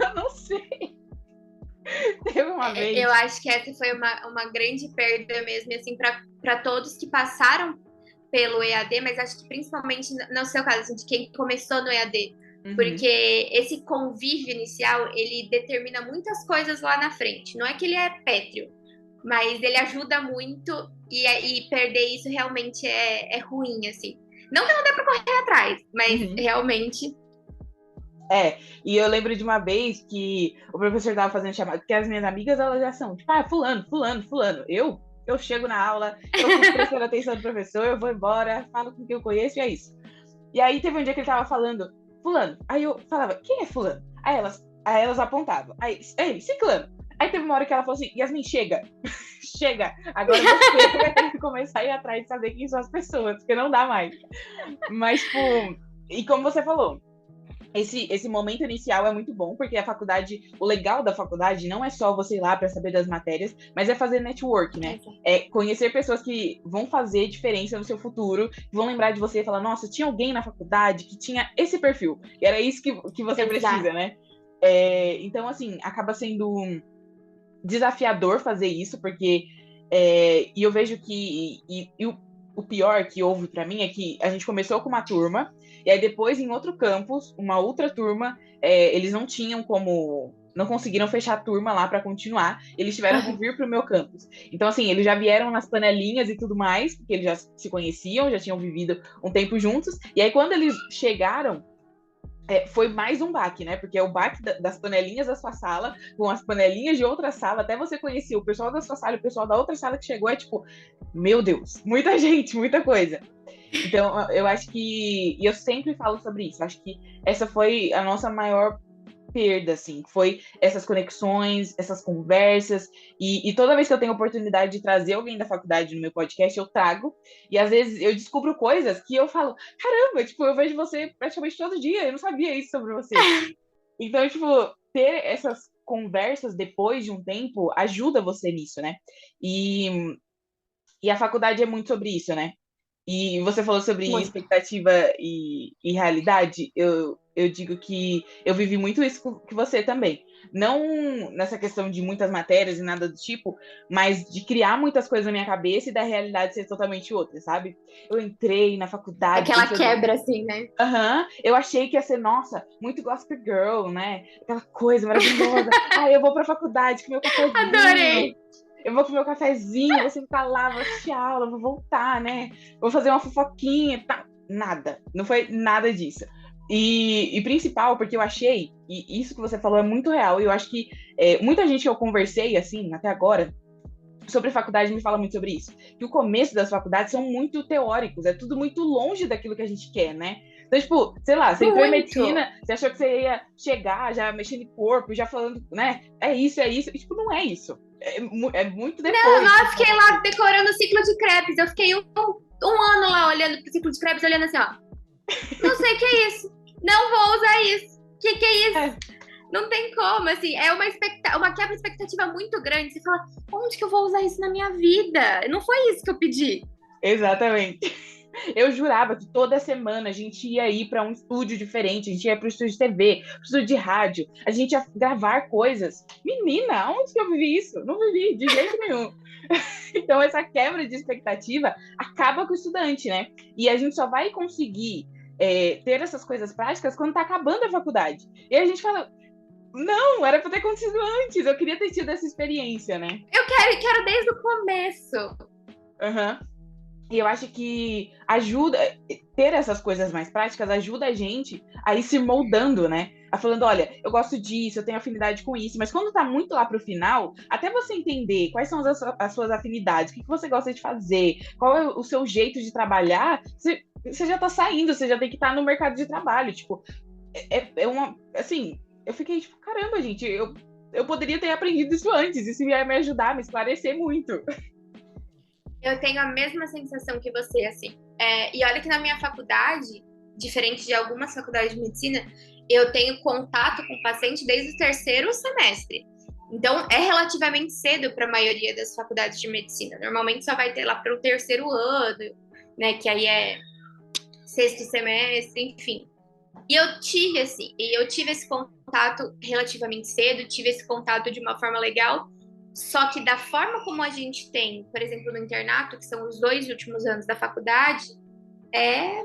eu não sei. Teve uma vez. Eu acho que essa foi uma grande perda mesmo, assim, para todos que passaram pelo EAD, mas acho que principalmente no seu caso, assim, de quem começou no EAD. Uhum. Porque esse convívio inicial, ele determina muitas coisas lá na frente. Não é que ele é pétreo, mas ele ajuda muito e perder isso realmente é ruim, assim. Não que não dê pra correr atrás, mas realmente... E eu lembro de uma vez que o professor tava fazendo chamada, porque as minhas amigas, elas já são, tipo, fulano, fulano, fulano. Eu chego na aula, eu fico prestando atenção no professor, eu vou embora, falo com quem eu conheço e é isso. E aí teve um dia que ele tava falando, fulano. Aí eu falava, quem é fulano? Aí elas apontavam. Aí, ei, ciclano. Aí teve uma hora que ela falou assim, Yasmin, chega. Chega. Agora você vai ter que começar a ir atrás de saber quem são as pessoas, porque não dá mais. Mas, tipo, e como você falou, esse momento inicial é muito bom, porque a faculdade, o legal da faculdade não é só você ir lá para saber das matérias, mas é fazer network, né? É conhecer pessoas que vão fazer diferença no seu futuro, que vão lembrar de você e falar, nossa, tinha alguém na faculdade que tinha esse perfil, e era isso que você precisa, né? Então, assim, acaba sendo desafiador fazer isso, porque e eu vejo que o pior que houve para mim é que a gente começou com uma turma, e aí depois em outro campus, uma outra turma, eles não tinham como, não conseguiram fechar a turma lá para continuar, eles tiveram que vir para o meu campus. Então, assim, eles já vieram nas panelinhas e tudo mais, porque eles já se conheciam, já tinham vivido um tempo juntos, e aí quando eles chegaram, foi mais um baque, né? Porque é o baque das panelinhas da sua sala com as panelinhas de outra sala, até você conhecer o pessoal da sua sala e o pessoal da outra sala que chegou, é tipo, meu Deus, muita gente, muita coisa. Então, eu acho que, e eu sempre falo sobre isso, acho que essa foi a nossa maior perda, assim, foi essas conexões, essas conversas, e toda vez que eu tenho oportunidade de trazer alguém da faculdade no meu podcast, eu trago, e às vezes eu descubro coisas que eu falo, caramba, tipo, eu vejo você praticamente todo dia, eu não sabia isso sobre você. Então, tipo, ter essas conversas depois de um tempo ajuda você nisso, né? E a faculdade é muito sobre isso, né? E você falou sobre expectativa e realidade. Eu digo que eu vivi muito isso que você também. Não nessa questão de muitas matérias e nada do tipo, mas de criar muitas coisas na minha cabeça e da realidade ser totalmente outra, sabe? Eu entrei na faculdade. Aquela quebra, assim, né? Eu achei que ia ser, nossa, muito Gossip Girl, né? Aquela coisa maravilhosa. Eu vou pra faculdade com meu cafezinho. Adorei! Eu vou com meu cafezinho, vou sentar lá, vou assistir aula, vou voltar, né? Vou fazer uma fofoquinha, tá? Nada. Não foi nada disso. E principal, porque eu achei, e isso que você falou é muito real, e eu acho que muita gente que eu conversei, assim, até agora, sobre faculdade me fala muito sobre isso. Que o começo das faculdades são muito teóricos, é tudo muito longe daquilo que a gente quer, né? Então, tipo, sei lá, você entrou em medicina, você achou que você ia chegar já mexendo em corpo, já falando, né? É isso. E, tipo, não é isso. É muito depois. Não, eu fiquei lá decorando o ciclo de Krebs. Eu fiquei um ano lá olhando pro ciclo de Krebs, olhando assim, ó. Não sei o que é isso. Não vou usar isso. O que é isso? Não tem como, assim. É uma quebra de expectativa muito grande. Você fala, onde que eu vou usar isso na minha vida? Não foi isso que eu pedi. Exatamente. Eu jurava que toda semana a gente ia ir para um estúdio diferente, a gente ia para o estúdio de TV, pro estúdio de rádio, a gente ia gravar coisas. Menina, onde que eu vivi isso? Não vivi, de jeito nenhum. Então, essa quebra de expectativa acaba com o estudante, né? E a gente só vai conseguir ter essas coisas práticas quando tá acabando a faculdade. E a gente fala, não, era para ter acontecido antes, eu queria ter tido essa experiência, né? Eu quero desde o começo. E eu acho que ter essas coisas mais práticas ajuda a gente a ir se moldando, né? A falando, olha, eu gosto disso, eu tenho afinidade com isso, mas quando tá muito lá pro final, até você entender quais são as suas afinidades, o que você gosta de fazer, qual é o seu jeito de trabalhar, você já tá saindo, você já tem que estar no mercado de trabalho, tipo, assim, eu fiquei tipo, caramba, gente, eu poderia ter aprendido isso antes, isso ia me ajudar, me esclarecer muito. Eu tenho a mesma sensação que você, assim. E olha que na minha faculdade, diferente de algumas faculdades de medicina, eu tenho contato com o paciente desde o terceiro semestre. Então, é relativamente cedo para a maioria das faculdades de medicina. Normalmente só vai ter lá para o terceiro ano, né? Que aí é sexto semestre, enfim. E eu tive esse contato relativamente cedo, tive esse contato de uma forma legal. Só que da forma como a gente tem, por exemplo, no internato, que são os 2 últimos anos da faculdade, é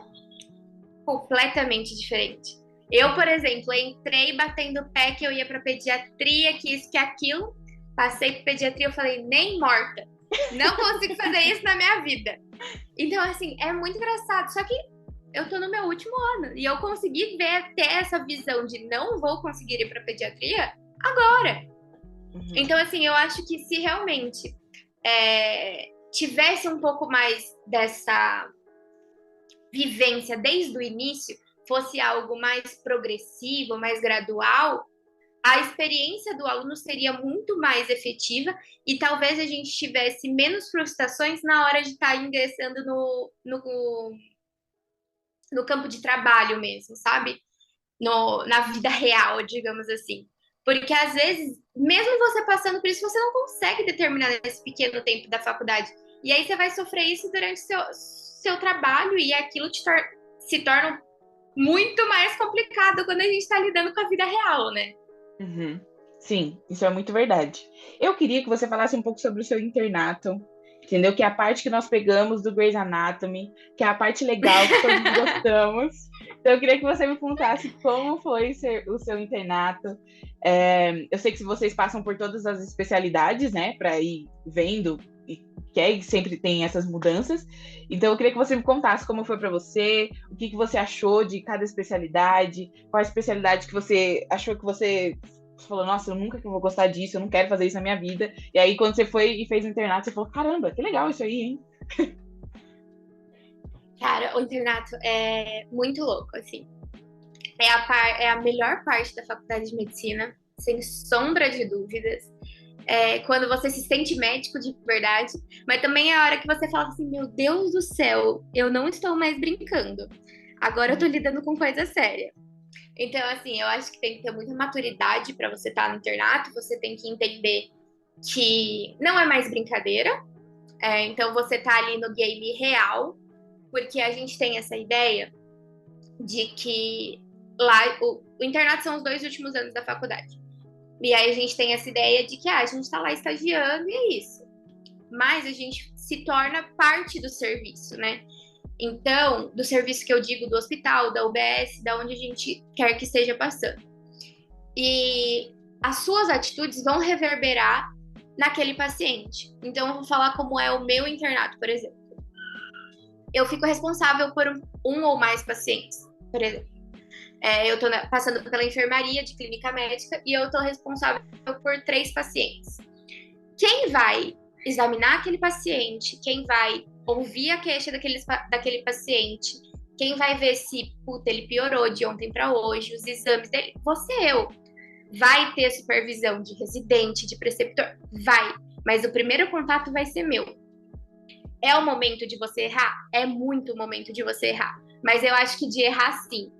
completamente diferente. Eu, por exemplo, entrei batendo o pé que eu ia para pediatria, que isso, que aquilo. Passei para pediatria, eu falei, nem morta. Não consigo fazer isso na minha vida. Então, assim, é muito engraçado. Só que eu tô no meu último ano e eu consegui ver ter essa visão de não vou conseguir ir para pediatria agora. Então, assim, eu acho que se realmente tivesse um pouco mais dessa vivência desde o início, fosse algo mais progressivo, mais gradual, a experiência do aluno seria muito mais efetiva e talvez a gente tivesse menos frustrações na hora de estar ingressando no campo de trabalho mesmo, sabe? Na vida real, digamos assim. Porque às vezes, mesmo você passando por isso, você não consegue determinar nesse pequeno tempo da faculdade. E aí você vai sofrer isso durante seu trabalho e aquilo se torna muito mais complicado quando a gente está lidando com a vida real, né? Uhum. Sim, isso é muito verdade. Eu queria que você falasse um pouco sobre o seu internato, entendeu? Que é a parte que nós pegamos do Grey's Anatomy, que é a parte legal que todos gostamos. Então, eu queria que você me contasse como foi o seu internato. Eu sei que vocês passam por todas as especialidades, né, para ir vendo que aí sempre tem essas mudanças. Então, eu queria que você me contasse como foi para você, o que você achou de cada especialidade, qual a especialidade que você achou que você falou, nossa, eu nunca vou gostar disso, eu não quero fazer isso na minha vida. E aí, quando você foi e fez o internato, você falou, caramba, que legal isso aí, hein? Cara, o internato é muito louco, assim. É a melhor parte da faculdade de medicina, sem sombra de dúvidas. Quando você se sente médico de verdade, mas também é a hora que você fala assim, meu Deus do céu, eu não estou mais brincando. Agora eu tô lidando com coisa séria. Então, assim, eu acho que tem que ter muita maturidade para você estar no internato, você tem que entender que não é mais brincadeira, então você tá ali no game real, porque a gente tem essa ideia de que lá o internato são os 2 últimos anos da faculdade. E aí a gente tem essa ideia de que a gente está lá estagiando e é isso. Mas a gente se torna parte do serviço, né? Então, do serviço que eu digo do hospital, da UBS, da onde a gente quer que esteja passando. E as suas atitudes vão reverberar naquele paciente. Então, eu vou falar como é o meu internato, por exemplo. Eu fico responsável por um ou mais pacientes, por exemplo. Eu estou passando pela enfermaria de clínica médica e eu estou responsável por 3 pacientes. Quem vai examinar aquele paciente, quem vai ouvir a queixa daquele paciente, quem vai ver se ele piorou de ontem para hoje, os exames dele, eu. Vai ter supervisão de residente, de preceptor? Vai, mas o primeiro contato vai ser meu. É o momento de você errar? É muito o momento de você errar. Mas eu acho que de errar, sim.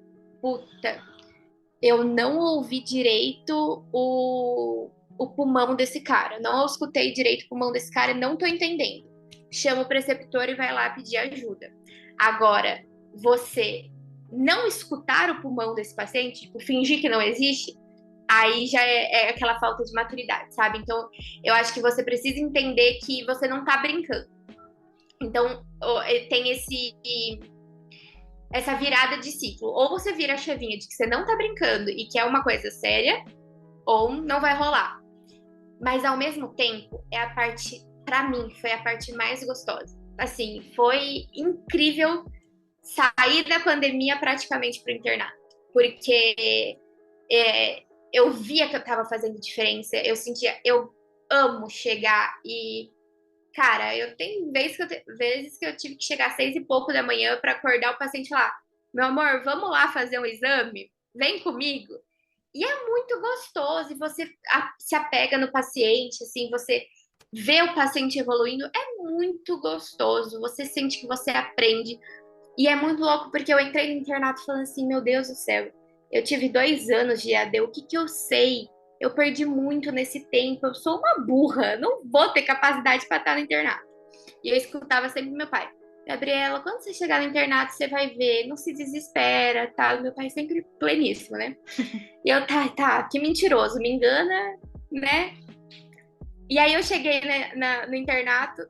Puta, eu não ouvi direito o pulmão desse cara. Não escutei direito o pulmão desse cara e não tô entendendo. Chama o preceptor e vai lá pedir ajuda. Agora, você não escutar o pulmão desse paciente, tipo, fingir que não existe, aí já é aquela falta de maturidade, sabe? Então, eu acho que você precisa entender que você não tá brincando. Então, tem essa virada de ciclo. Ou você vira a chavinha de que você não tá brincando e que é uma coisa séria, ou não vai rolar. Mas, ao mesmo tempo, pra mim, foi a parte mais gostosa. Assim, foi incrível sair da pandemia praticamente pro internato. Porque eu via que eu tava fazendo diferença, eu amo chegar e... Cara, tem vezes que eu tive que chegar às 6 e pouco da manhã para acordar o paciente lá. Meu amor, vamos lá fazer um exame? Vem comigo. E é muito gostoso, e você se apega no paciente, assim, você vê o paciente evoluindo, é muito gostoso, você sente que você aprende. E é muito louco, porque eu entrei no internato falando assim, meu Deus do céu, eu tive 2 anos de EAD, o que eu sei? Eu perdi muito nesse tempo, eu sou uma burra, não vou ter capacidade para estar no internato. E eu escutava sempre meu pai, Gabriela, quando você chegar no internato, você vai ver, não se desespera, tá? Meu pai sempre pleníssimo, né? E eu, tá, que mentiroso, me engana, né? E aí eu cheguei, né, no internato,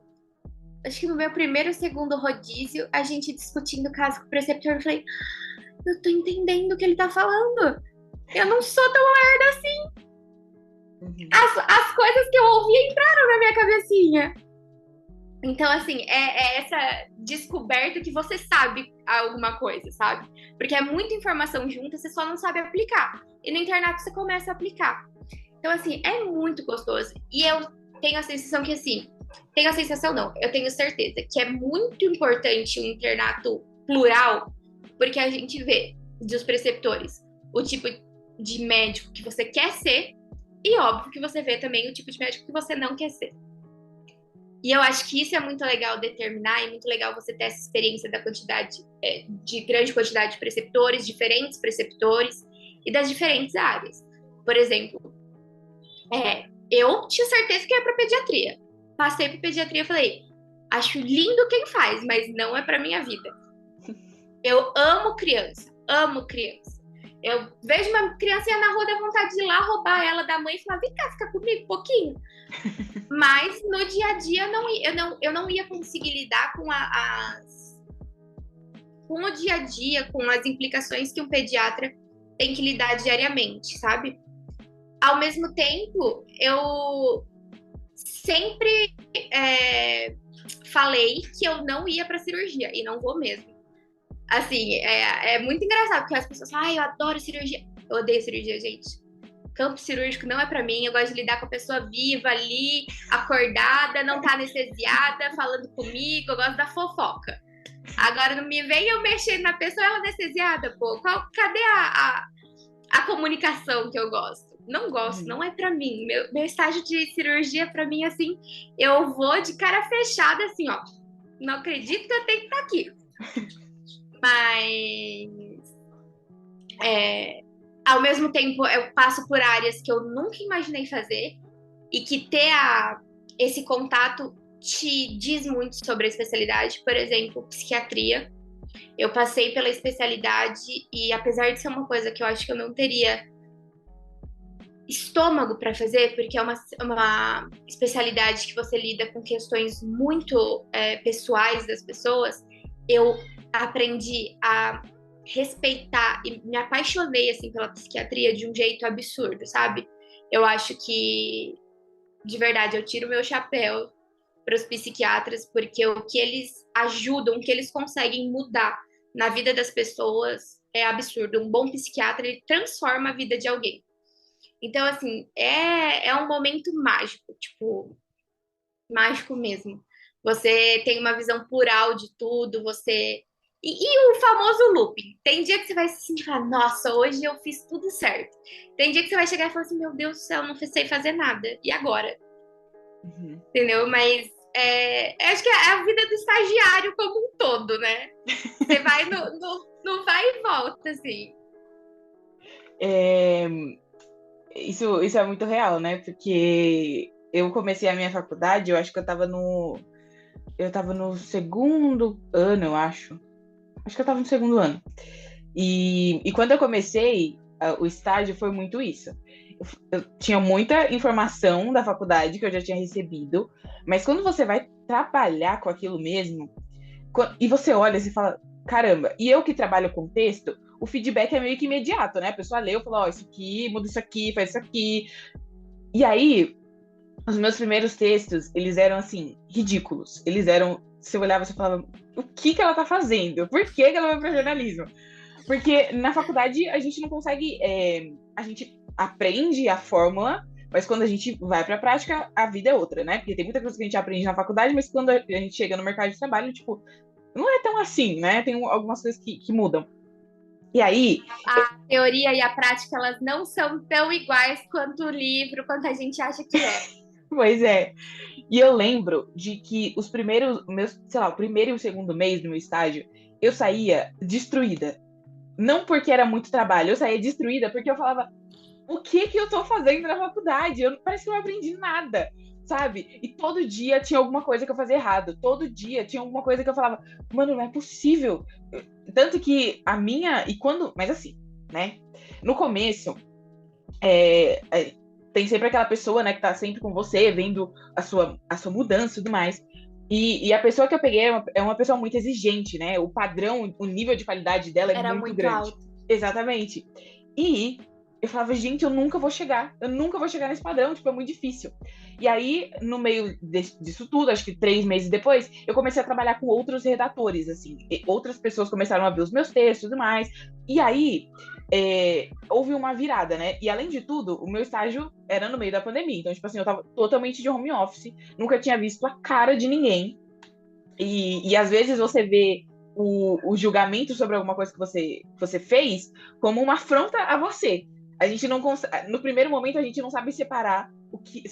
acho que no meu primeiro ou segundo rodízio, a gente discutindo o caso com o preceptor, eu falei, eu tô entendendo o que ele tá falando. Eu não sou tão lerda assim. As coisas que eu ouvi entraram na minha cabecinha. Então, assim, é essa descoberta que você sabe alguma coisa, sabe? Porque é muita informação junta, você só não sabe aplicar. E no internato você começa a aplicar. Então, assim, é muito gostoso. E eu tenho a sensação que, assim, tenho a sensação não, eu tenho certeza que é muito importante um internato plural, porque a gente vê dos preceptores o tipo de médico que você quer ser e, óbvio, que você vê também o tipo de médico que você não quer ser. E eu acho que isso é muito legal determinar, e muito legal você ter essa experiência da quantidade, de grande quantidade de preceptores, diferentes preceptores e das diferentes áreas. Por exemplo, eu tinha certeza que ia para pediatria. Passei para pediatria e falei, acho lindo quem faz, mas não é para minha vida. Eu amo criança, amo criança. Eu vejo uma criancinha na rua, dá vontade de ir lá roubar ela da mãe e falar, vem cá, fica comigo um pouquinho. Mas no dia a dia eu não ia conseguir lidar com com o dia a dia, com as implicações que um pediatra tem que lidar diariamente, sabe? Ao mesmo tempo, eu sempre falei que eu não ia para cirurgia, e não vou mesmo. Assim, é muito engraçado, porque as pessoas falam, eu adoro cirurgia. Eu odeio cirurgia, gente. Campo cirúrgico não é pra mim, eu gosto de lidar com a pessoa viva ali, acordada, não tá anestesiada, falando comigo, eu gosto da fofoca. Agora não me venha eu mexendo na pessoa, ela anestesiada, pô. Cadê a comunicação que eu gosto? Não gosto, não é pra mim. Meu estágio de cirurgia, pra mim, assim, eu vou de cara fechada, assim, ó. Não acredito que eu tenho que estar aqui. Mas, ao mesmo tempo, eu passo por áreas que eu nunca imaginei fazer e que ter esse contato te diz muito sobre a especialidade. Por exemplo, psiquiatria. Eu passei pela especialidade e, apesar de ser uma coisa que eu acho que eu não teria estômago para fazer, porque é uma especialidade que você lida com questões muito pessoais das pessoas, eu aprendi a respeitar e me apaixonei assim pela psiquiatria de um jeito absurdo, sabe? Eu acho que, de verdade, eu tiro meu chapéu para os psiquiatras, porque o que eles ajudam, o que eles conseguem mudar na vida das pessoas é absurdo. Um bom psiquiatra, ele transforma a vida de alguém. Então, assim, é um momento mágico, tipo, mágico mesmo. Você tem uma visão plural de tudo, você... E o famoso looping. Tem dia que você vai se sentir e falar, nossa, hoje eu fiz tudo certo. Tem dia que você vai chegar e falar assim, meu Deus do céu, não sei fazer nada. E agora? Uhum. Entendeu? Mas acho que é a vida do estagiário como um todo, né? Você vai no vai e volta, assim. Isso é muito real, né? Porque eu comecei a minha faculdade, eu acho que eu tava no segundo ano, eu acho. Acho que eu tava no segundo ano. E quando eu comecei, o estágio foi muito isso. Eu tinha muita informação da faculdade que eu já tinha recebido, mas quando você vai trabalhar com aquilo mesmo, e você olha e fala, caramba, e eu que trabalho com texto, o feedback é meio que imediato, né? A pessoa leu e falou, isso aqui, muda isso aqui, faz isso aqui. E aí, os meus primeiros textos, eles eram, assim, ridículos. Eles eram, você olhava e você falava, o que ela tá fazendo? Por que ela vai para jornalismo? Porque na faculdade a gente não consegue, a gente aprende a fórmula, mas quando a gente vai para a prática, a vida é outra, né? Porque tem muita coisa que a gente aprende na faculdade, mas quando a gente chega no mercado de trabalho, tipo, não é tão assim, né? Tem algumas coisas que mudam. E aí... A teoria e a prática, elas não são tão iguais quanto o livro, quanto a gente acha que é. Pois é. E eu lembro de que os primeiros, sei lá, o primeiro e o segundo mês do meu estágio, eu saía destruída. Não porque era muito trabalho, eu saía destruída porque eu falava, o que eu tô fazendo na faculdade? Parece que eu não aprendi nada, sabe? E todo dia tinha alguma coisa que eu fazia errado. Todo dia tinha alguma coisa que eu falava, mano, não é possível. Tanto que mas assim, né? No começo, tem sempre aquela pessoa, né, que tá sempre com você, vendo a sua mudança e tudo mais. E a pessoa que eu peguei é uma pessoa muito exigente, né? O padrão, o nível de qualidade dela é Era muito muito grande. alto. Exatamente. E eu falava, gente, eu nunca vou chegar nesse padrão, tipo, é muito difícil. E aí, no meio disso tudo, acho que 3 meses depois, eu comecei a trabalhar com outros redatores, assim, outras pessoas começaram a ver os meus textos e tudo mais. E aí, houve uma virada, né? E além de tudo, o meu estágio era no meio da pandemia, então, tipo assim, eu tava totalmente de home office, nunca tinha visto a cara de ninguém. E às vezes você vê o julgamento sobre alguma coisa que você fez como uma afronta a você. A gente não consegue, no primeiro momento a gente não sabe separar o que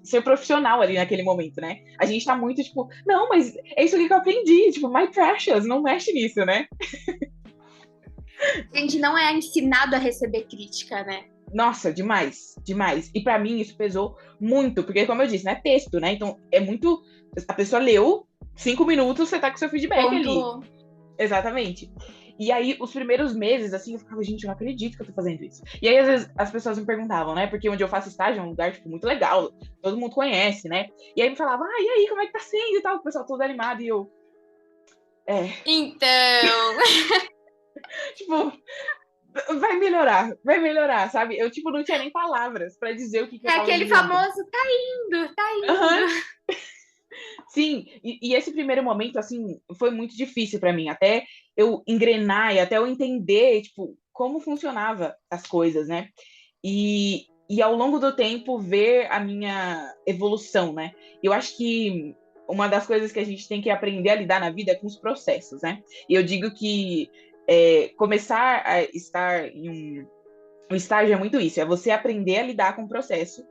ser profissional ali naquele momento, né? A gente tá muito tipo, não, mas é isso aqui que eu aprendi, tipo, my precious, não mexe nisso, né? A gente não é ensinado a receber crítica, né? Nossa, demais, demais. E pra mim isso pesou muito, porque como eu disse, não é texto, né? Então é muito. A pessoa leu 5 minutos, você tá com seu feedback ali. Pontuou. Exatamente. E aí, os primeiros meses, assim, eu ficava, gente, eu não acredito que eu tô fazendo isso. E aí, às vezes, as pessoas me perguntavam, né? Porque onde eu faço estágio é um lugar, tipo, muito legal, todo mundo conhece, né? E aí me falava, e aí, como é que tá sendo e tal? O pessoal todo animado, e eu, é, Então, tipo, vai melhorar, sabe? Eu, tipo, não tinha nem palavras pra dizer o que eu é tava aquele vivendo. famoso tá indo, tá Aham, indo. sim, e esse primeiro momento, assim, foi muito difícil pra mim, até eu engrenar e até eu entender, tipo, como funcionava as coisas, né? E ao longo do tempo ver a minha evolução, né? Eu acho que uma das coisas que a gente tem que aprender a lidar na vida é com os processos, né? E eu digo que começar a estar em um estágio é muito isso, é você aprender a lidar com o processo,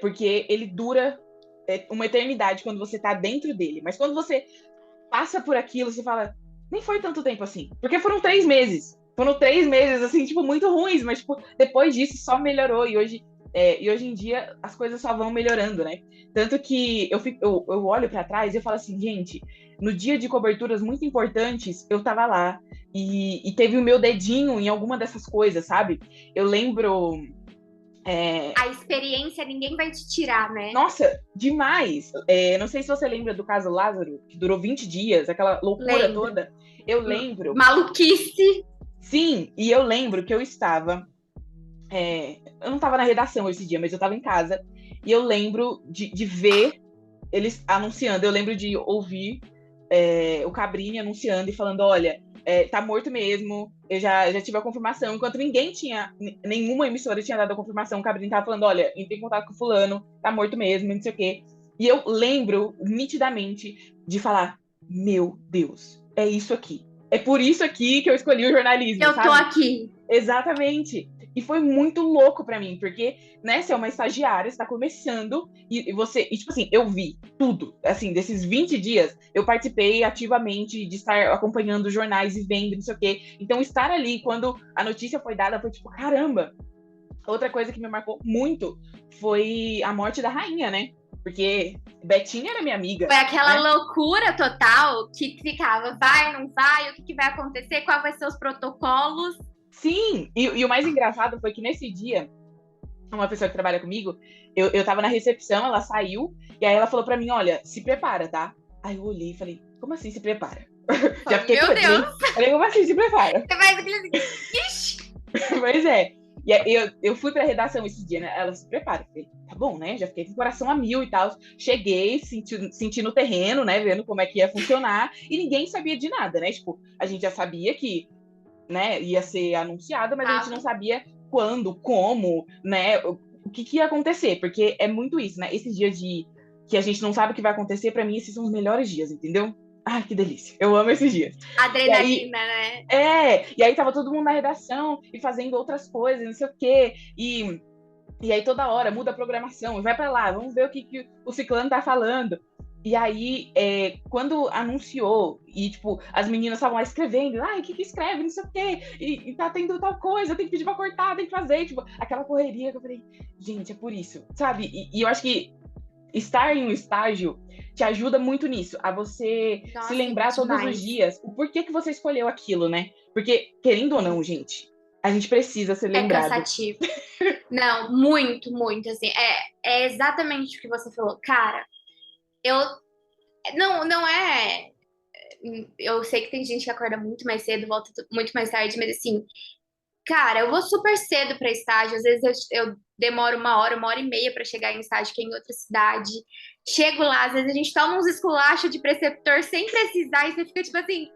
porque ele dura uma eternidade quando você tá dentro dele. Mas quando você passa por aquilo, você fala, nem foi tanto tempo assim. Porque foram 3 meses. Foram 3 meses, assim, tipo, muito ruins, mas, tipo, depois disso só melhorou. E hoje em dia as coisas só vão melhorando, né? Tanto que eu olho para trás e eu falo assim, gente, no dia de coberturas muito importantes, eu tava lá. E teve o meu dedinho em alguma dessas coisas, sabe? Eu lembro. A experiência ninguém vai te tirar, né? Nossa, demais! Não sei se você lembra do caso Lázaro, que durou 20 dias, aquela loucura Lembro. toda. Eu lembro, Maluquice. sim, e eu lembro que eu estava. Eu não estava na redação esse dia, mas eu estava em casa. E eu lembro de ver eles anunciando, eu lembro de ouvir o Cabrini anunciando e falando: olha, tá morto mesmo, eu já tive a confirmação. Enquanto ninguém tinha, nenhuma emissora tinha dado a confirmação, o Cabrini tava falando: olha, entrei em contato com o fulano, tá morto mesmo, não sei o quê. E eu lembro nitidamente de falar: meu Deus, é isso aqui. É por isso aqui que eu escolhi o jornalismo, Eu tô sabe? aqui. Exatamente. E foi muito louco pra mim, porque, né, você é uma estagiária, você tá começando, e tipo assim, eu vi tudo. Assim, desses 20 dias, eu participei ativamente de estar acompanhando jornais e vendo, não sei o quê. Então, estar ali, quando a notícia foi dada, foi tipo, caramba. Outra coisa que me marcou muito foi a morte da rainha, né? Porque Betinha era minha amiga, Foi aquela né? loucura total que ficava, vai, não vai, o que, que vai acontecer, qual vai ser os protocolos. Sim, e o mais engraçado foi que nesse dia, uma pessoa que trabalha comigo, eu tava na recepção, ela saiu, e aí ela falou pra mim, olha, se prepara, tá? Aí eu olhei e falei, como assim se prepara? Já Falei, fiquei com meu medo. Deus, Falei, como assim se prepara? você faz aquele assim, ixi. Pois é. E aí eu fui pra redação esse dia, né? Ela se prepara. Falei, tá bom, né? Já fiquei com o coração a mil e tal. Cheguei, senti no terreno, né? Vendo como é que ia funcionar. E ninguém sabia de nada, né? Tipo, a gente já sabia que, né, ia ser anunciado, mas a gente não Tava. sabia quando, como, né, o que ia acontecer, porque é muito isso, né? Esses dias de que a gente não sabe o que vai acontecer, pra mim esses são os melhores dias, entendeu? Ai, que delícia. Eu amo esses dias. E aí, Adrenalina, né? e aí tava todo mundo na redação e fazendo outras coisas, não sei o quê. E aí toda hora muda a programação, vai pra lá, vamos ver o que o ciclano tá falando. E aí, quando anunciou, e tipo, as meninas estavam lá escrevendo, o que escreve, não sei o quê, e tá tendo tal coisa, tem que pedir pra cortar, tem que fazer, tipo, aquela correria que eu falei, gente, é por isso, sabe? E eu acho que estar em um estágio te ajuda muito nisso, a você se Nossa, lembrar todos os demais. dias o porquê que você escolheu aquilo, né? Porque, querendo ou não, gente, a gente precisa ser É lembrado. cansativo. Não, muito, muito, assim. É exatamente o que você falou. Cara, eu Não é. Eu sei que tem gente que acorda muito mais cedo, volta muito mais tarde, mas assim, cara, eu vou super cedo pra estágio. Às vezes eu demoro uma hora e meia pra chegar em estágio, que é em outra cidade. Chego lá, às vezes a gente toma uns esculachos de preceptor sem precisar, e você fica tipo assim: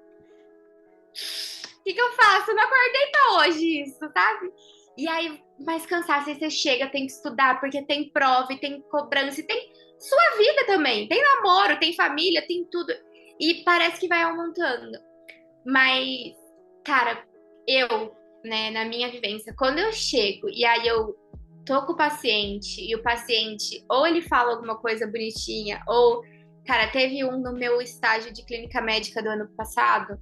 o que eu faço? Eu não acordei pra hoje isso, sabe? E aí, mais cansaço, aí você chega, tem que estudar, porque tem prova, e tem cobrança, e tem sua vida também. Tem namoro, tem família, tem tudo. E parece que vai aumentando. Mas, cara, eu, né, na minha vivência, quando eu chego e aí eu tô com o paciente e o paciente ou ele fala alguma coisa bonitinha, ou, cara, teve um no meu estágio de clínica médica do ano passado.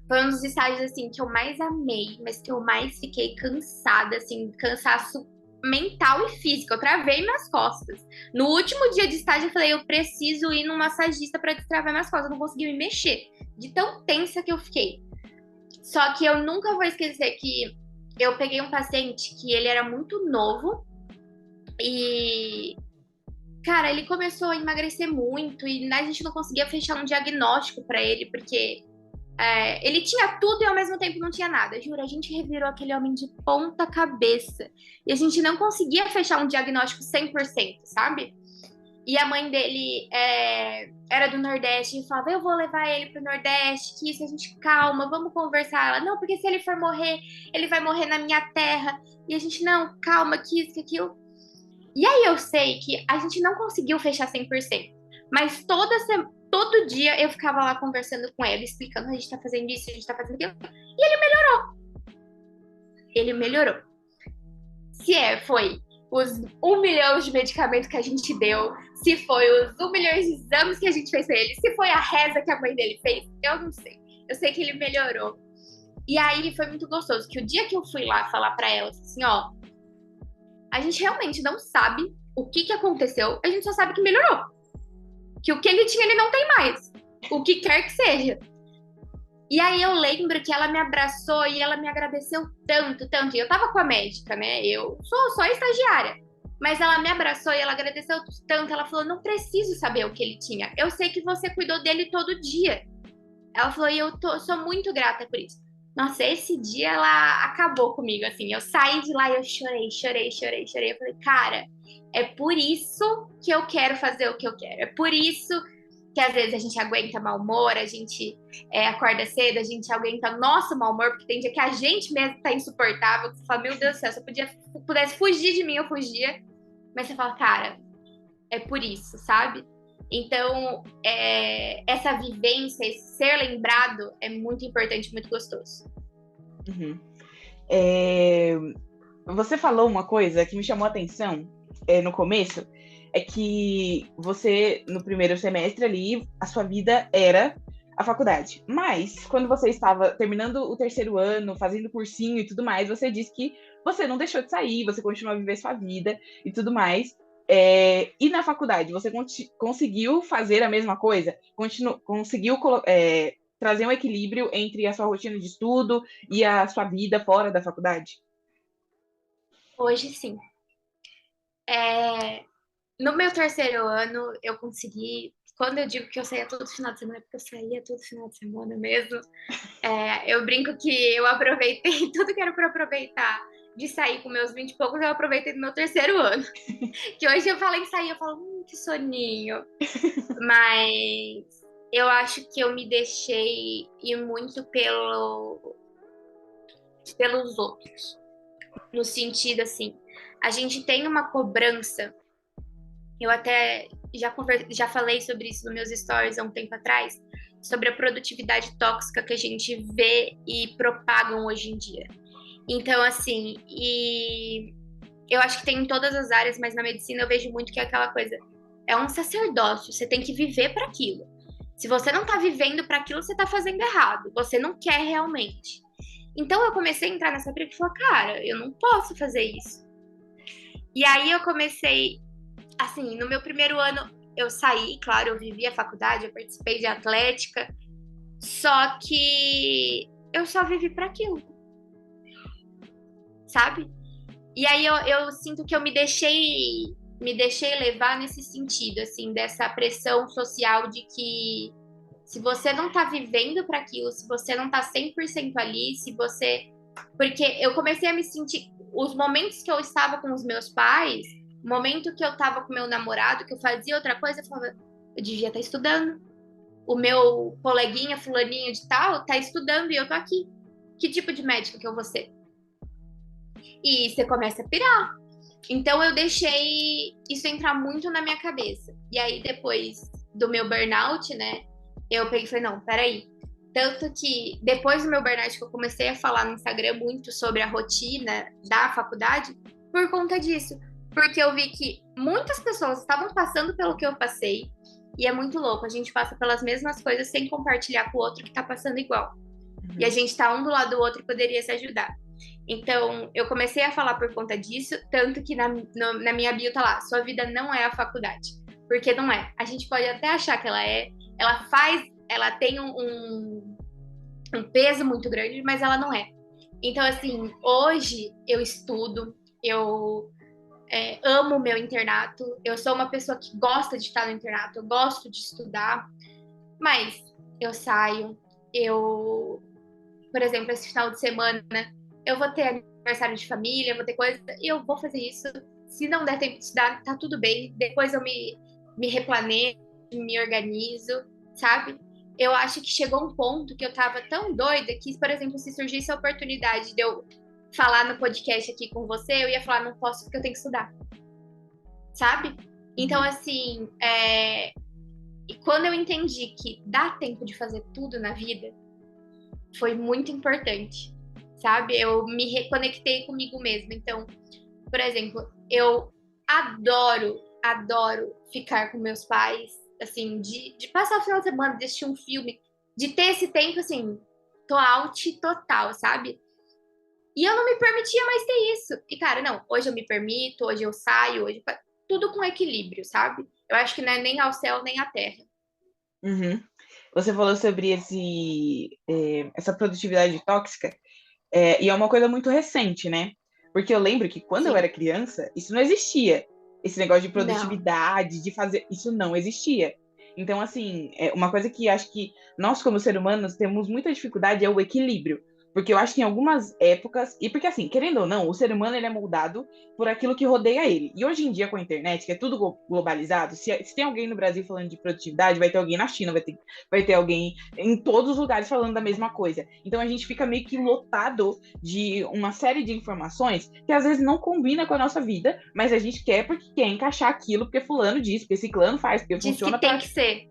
Foi um dos estágios, assim, que eu mais amei, mas que eu mais fiquei cansada, assim, cansaço mental e físico. Eu travei minhas costas. No último dia de estágio, eu falei, eu preciso ir num massagista pra destravar minhas costas. Eu não consegui me mexer, de tão tensa que eu fiquei. Só que eu nunca vou esquecer que eu peguei um paciente que ele era muito novo e, cara, ele começou a emagrecer muito e a gente não conseguia fechar um diagnóstico pra ele, porque ele tinha tudo e ao mesmo tempo não tinha nada. Juro, a gente revirou aquele homem de ponta cabeça. E a gente não conseguia fechar um diagnóstico 100%, sabe? E a mãe dele era do Nordeste e falava, eu vou levar ele pro Nordeste, que isso, a gente, calma, vamos conversar. Ela, não, porque se ele for morrer, ele vai morrer na minha terra. E a gente, não, calma, que isso, que aquilo. E aí eu sei que a gente não conseguiu fechar 100%. Mas todo dia eu ficava lá conversando com ele, explicando, a gente tá fazendo isso, a gente tá fazendo aquilo. E ele melhorou. Ele melhorou. Se foi os 1 milhão de medicamentos que a gente deu, se foi os 1 milhão de exames que a gente fez pra ele, se foi a reza que a mãe dele fez, eu não sei. Eu sei que ele melhorou. E aí foi muito gostoso, que o dia que eu fui lá falar pra ela, assim, ó, a gente realmente não sabe o que aconteceu, a gente só sabe que melhorou. Que o que ele tinha, ele não tem mais. O que quer que seja. E aí eu lembro que ela me abraçou e ela me agradeceu tanto, tanto. E eu tava com a médica, né? Eu sou só estagiária. Mas ela me abraçou e ela agradeceu tanto. Ela falou, não preciso saber o que ele tinha. Eu sei que você cuidou dele todo dia. Ela falou, e sou muito grata por isso. Nossa, esse dia ela acabou comigo, assim. Eu saí de lá e eu chorei, chorei, chorei, chorei. Eu falei, cara, é por isso que eu quero fazer o que eu quero. É por isso que às vezes a gente aguenta mau humor, a gente acorda cedo, a gente aguenta nosso mau humor, porque tem dia que a gente mesmo tá insuportável, que você fala, meu Deus do céu, se eu pudesse fugir de mim, eu fugia. Mas você fala, cara, é por isso, sabe? Então, essa vivência, esse ser lembrado é muito importante, muito gostoso. Uhum. Você falou uma coisa que me chamou a atenção no começo, é que você, no primeiro semestre ali, a sua vida era a faculdade. Mas, quando você estava terminando o terceiro ano, fazendo cursinho e tudo mais, você disse que você não deixou de sair, você continuou a viver sua vida e tudo mais. E na faculdade, você conseguiu fazer a mesma coisa? Conseguiu trazer um equilíbrio entre a sua rotina de estudo e a sua vida fora da faculdade? Hoje, sim. No meu terceiro ano, eu consegui. Quando eu digo que eu saía todo final de semana, é porque eu saía todo final de semana mesmo. Eu brinco que eu aproveitei tudo que era para aproveitar de sair com meus 20 e poucos, eu aproveitei no meu terceiro ano. Que hoje eu falo em sair, eu falo, que soninho. Mas eu acho que eu me deixei ir muito pelos outros. No sentido assim, a gente tem uma cobrança. Eu até já falei sobre isso nos meus stories há um tempo atrás, sobre a produtividade tóxica que a gente vê e propagam hoje em dia. Então, assim, e eu acho que tem em todas as áreas, mas na medicina eu vejo muito que é aquela coisa, é um sacerdócio, você tem que viver para aquilo. Se você não tá vivendo para aquilo, você tá fazendo errado, você não quer realmente. Então eu comecei a entrar nessa briga e falar, cara, eu não posso fazer isso. E aí eu comecei, assim, no meu primeiro ano eu saí, claro, eu vivi a faculdade, eu participei de atlética, só que eu só vivi para aquilo, sabe? E aí eu sinto que eu me deixei me deixei levar nesse sentido, assim, dessa pressão social de que se você não tá vivendo para aquilo, se você não tá 100% ali, se você... Porque eu comecei a me sentir... Os momentos que eu estava com os meus pais, o momento que eu tava com meu namorado, que eu fazia outra coisa, eu falava, eu devia estar estudando. O meu coleguinha, fulaninho de tal, tá estudando e eu tô aqui. Que tipo de médica que eu vou ser? E você começa a pirar. Então eu deixei isso entrar muito na minha cabeça. E aí depois do meu burnout, né, eu peguei e falei, não, peraí. Tanto que depois do meu burnout que eu comecei a falar no Instagram muito sobre a rotina da faculdade, por conta disso. Porque eu vi que muitas pessoas estavam passando pelo que eu passei, e é muito louco, a gente passa pelas mesmas coisas sem compartilhar com o outro que tá passando igual. E a gente tá um do lado do outro e poderia se ajudar. Então, eu comecei a falar por conta disso, tanto que na minha bio tá lá, sua vida não é a faculdade. Porque não é. A gente pode até achar que ela é, ela tem um peso muito grande, mas ela não é. Então, assim, hoje eu estudo, eu amo o meu internato, eu sou uma pessoa que gosta de estar no internato, eu gosto de estudar, mas eu saio, por exemplo, esse final de semana, eu vou ter aniversário de família, vou ter coisa, e eu vou fazer isso. Se não der tempo de estudar, tá tudo bem. Depois eu me replanejo, me organizo, sabe? Eu acho que chegou um ponto que eu tava tão doida que, por exemplo, se surgisse a oportunidade de eu falar no podcast aqui com você, eu ia falar, não posso porque eu tenho que estudar, sabe? Então, assim, e quando eu entendi que dá tempo de fazer tudo na vida, foi muito importante, sabe? Eu me reconectei comigo mesma. Então, por exemplo, eu adoro ficar com meus pais, assim, de passar o final de semana, de assistir um filme, de ter esse tempo, assim, tô out total, sabe? E eu não me permitia mais ter isso. E, cara, não, hoje eu me permito, hoje eu saio, tudo com equilíbrio, sabe? Eu acho que não é nem ao céu nem à terra. Uhum. Você falou sobre essa produtividade tóxica, e é uma coisa muito recente, né? Porque eu lembro que quando eu Sim. era criança, isso não existia. Esse negócio de Não. produtividade, de fazer, isso não existia. Então, assim, uma coisa que acho que nós, como seres humanos, temos muita dificuldade é o equilíbrio. Porque eu acho que em algumas épocas, e porque assim, querendo ou não, o ser humano ele é moldado por aquilo que rodeia ele. E hoje em dia, com a internet, que é tudo globalizado, se tem alguém no Brasil falando de produtividade, vai ter alguém na China, vai ter alguém em todos os lugares falando da mesma coisa. Então a gente fica meio que lotado de uma série de informações que às vezes não combina com a nossa vida, mas a gente quer porque quer encaixar aquilo, porque fulano diz, porque ciclano faz, porque Diz funciona que tem que ser.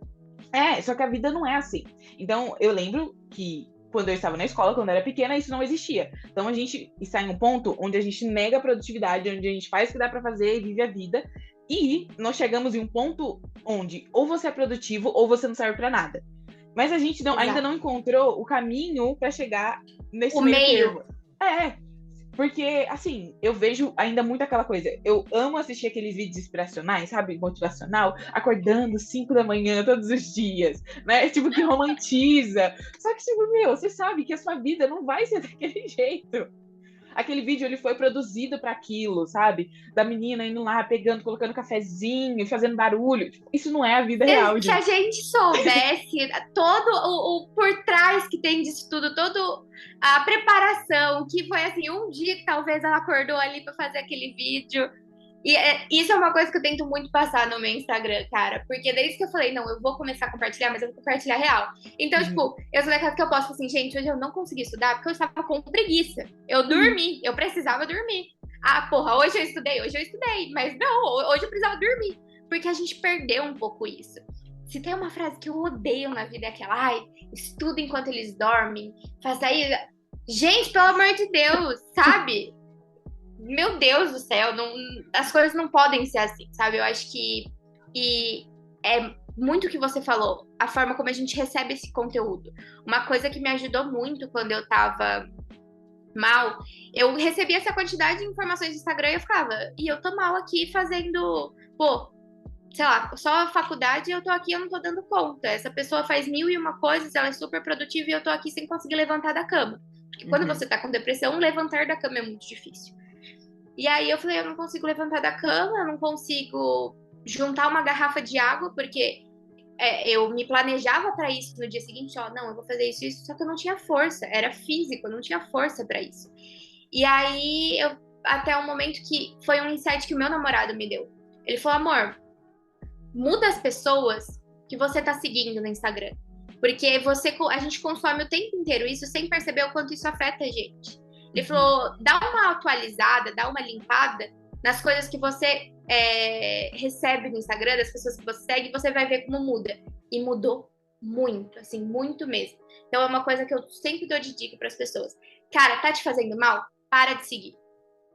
só que a vida não é assim. Então, eu lembro que quando eu estava na escola, quando eu era pequena, isso não existia. Então, a gente está em um ponto onde a gente nega a produtividade, onde a gente faz o que dá para fazer e vive a vida. E nós chegamos em um ponto onde ou você é produtivo ou você não serve para nada. Mas a gente ainda não encontrou o caminho para chegar nesse meio termo. Porque, assim, eu vejo ainda muito aquela coisa. Eu amo assistir aqueles vídeos inspiracionais, sabe? Motivacional, acordando 5 da manhã todos os dias, né? Tipo, que romantiza. Só que, tipo, meu, você sabe que a sua vida não vai ser daquele jeito. Aquele vídeo, ele foi produzido para aquilo, sabe? Da menina indo lá, pegando, colocando cafezinho, fazendo barulho. Tipo, isso não é a vida real, Se a gente. gente soubesse todo o por trás que tem disso tudo, toda a preparação, que foi assim, um dia que talvez ela acordou ali para fazer aquele vídeo. E isso é uma coisa que eu tento muito passar no meu Instagram, cara. Porque desde que eu falei, não, eu vou começar a compartilhar, mas eu vou compartilhar real. Então, tipo, eu sou daquela que eu posto assim, gente, hoje eu não consegui estudar porque eu estava com preguiça. Eu dormi, eu precisava dormir. Ah, porra, hoje eu estudei, mas não, hoje eu precisava dormir. Porque a gente perdeu um pouco isso. Se tem uma frase que eu odeio na vida é aquela, ai, estuda enquanto eles dormem, faz aí. Gente, pelo amor de Deus, sabe? Meu Deus do céu, as coisas não podem ser assim, sabe? Eu acho que e é muito o que você falou, a forma como a gente recebe esse conteúdo. Uma coisa que me ajudou muito quando eu tava mal, eu recebia essa quantidade de informações no Instagram e eu ficava, e eu tô mal aqui fazendo, pô, sei lá, só a faculdade eu tô aqui, eu não tô dando conta. Essa pessoa faz 1001 coisas, ela é super produtiva e eu tô aqui sem conseguir levantar da cama. Porque quando você tá com depressão, levantar da cama é muito difícil. E aí eu falei, eu não consigo levantar da cama, eu não consigo juntar uma garrafa de água, porque eu me planejava para isso no dia seguinte, ó, não, eu vou fazer isso, só que eu não tinha força, era físico, eu não tinha força para isso. E aí, até um momento que foi um insight que o meu namorado me deu. Ele falou, amor, muda as pessoas que você tá seguindo no Instagram. Porque a gente consome o tempo inteiro isso sem perceber o quanto isso afeta a gente. Ele falou, dá uma atualizada, dá uma limpada nas coisas que você recebe no Instagram, das pessoas que você segue, você vai ver como muda. E mudou muito, assim, muito mesmo. Então é uma coisa que eu sempre dou de dica para as pessoas. Cara, tá te fazendo mal? Para de seguir.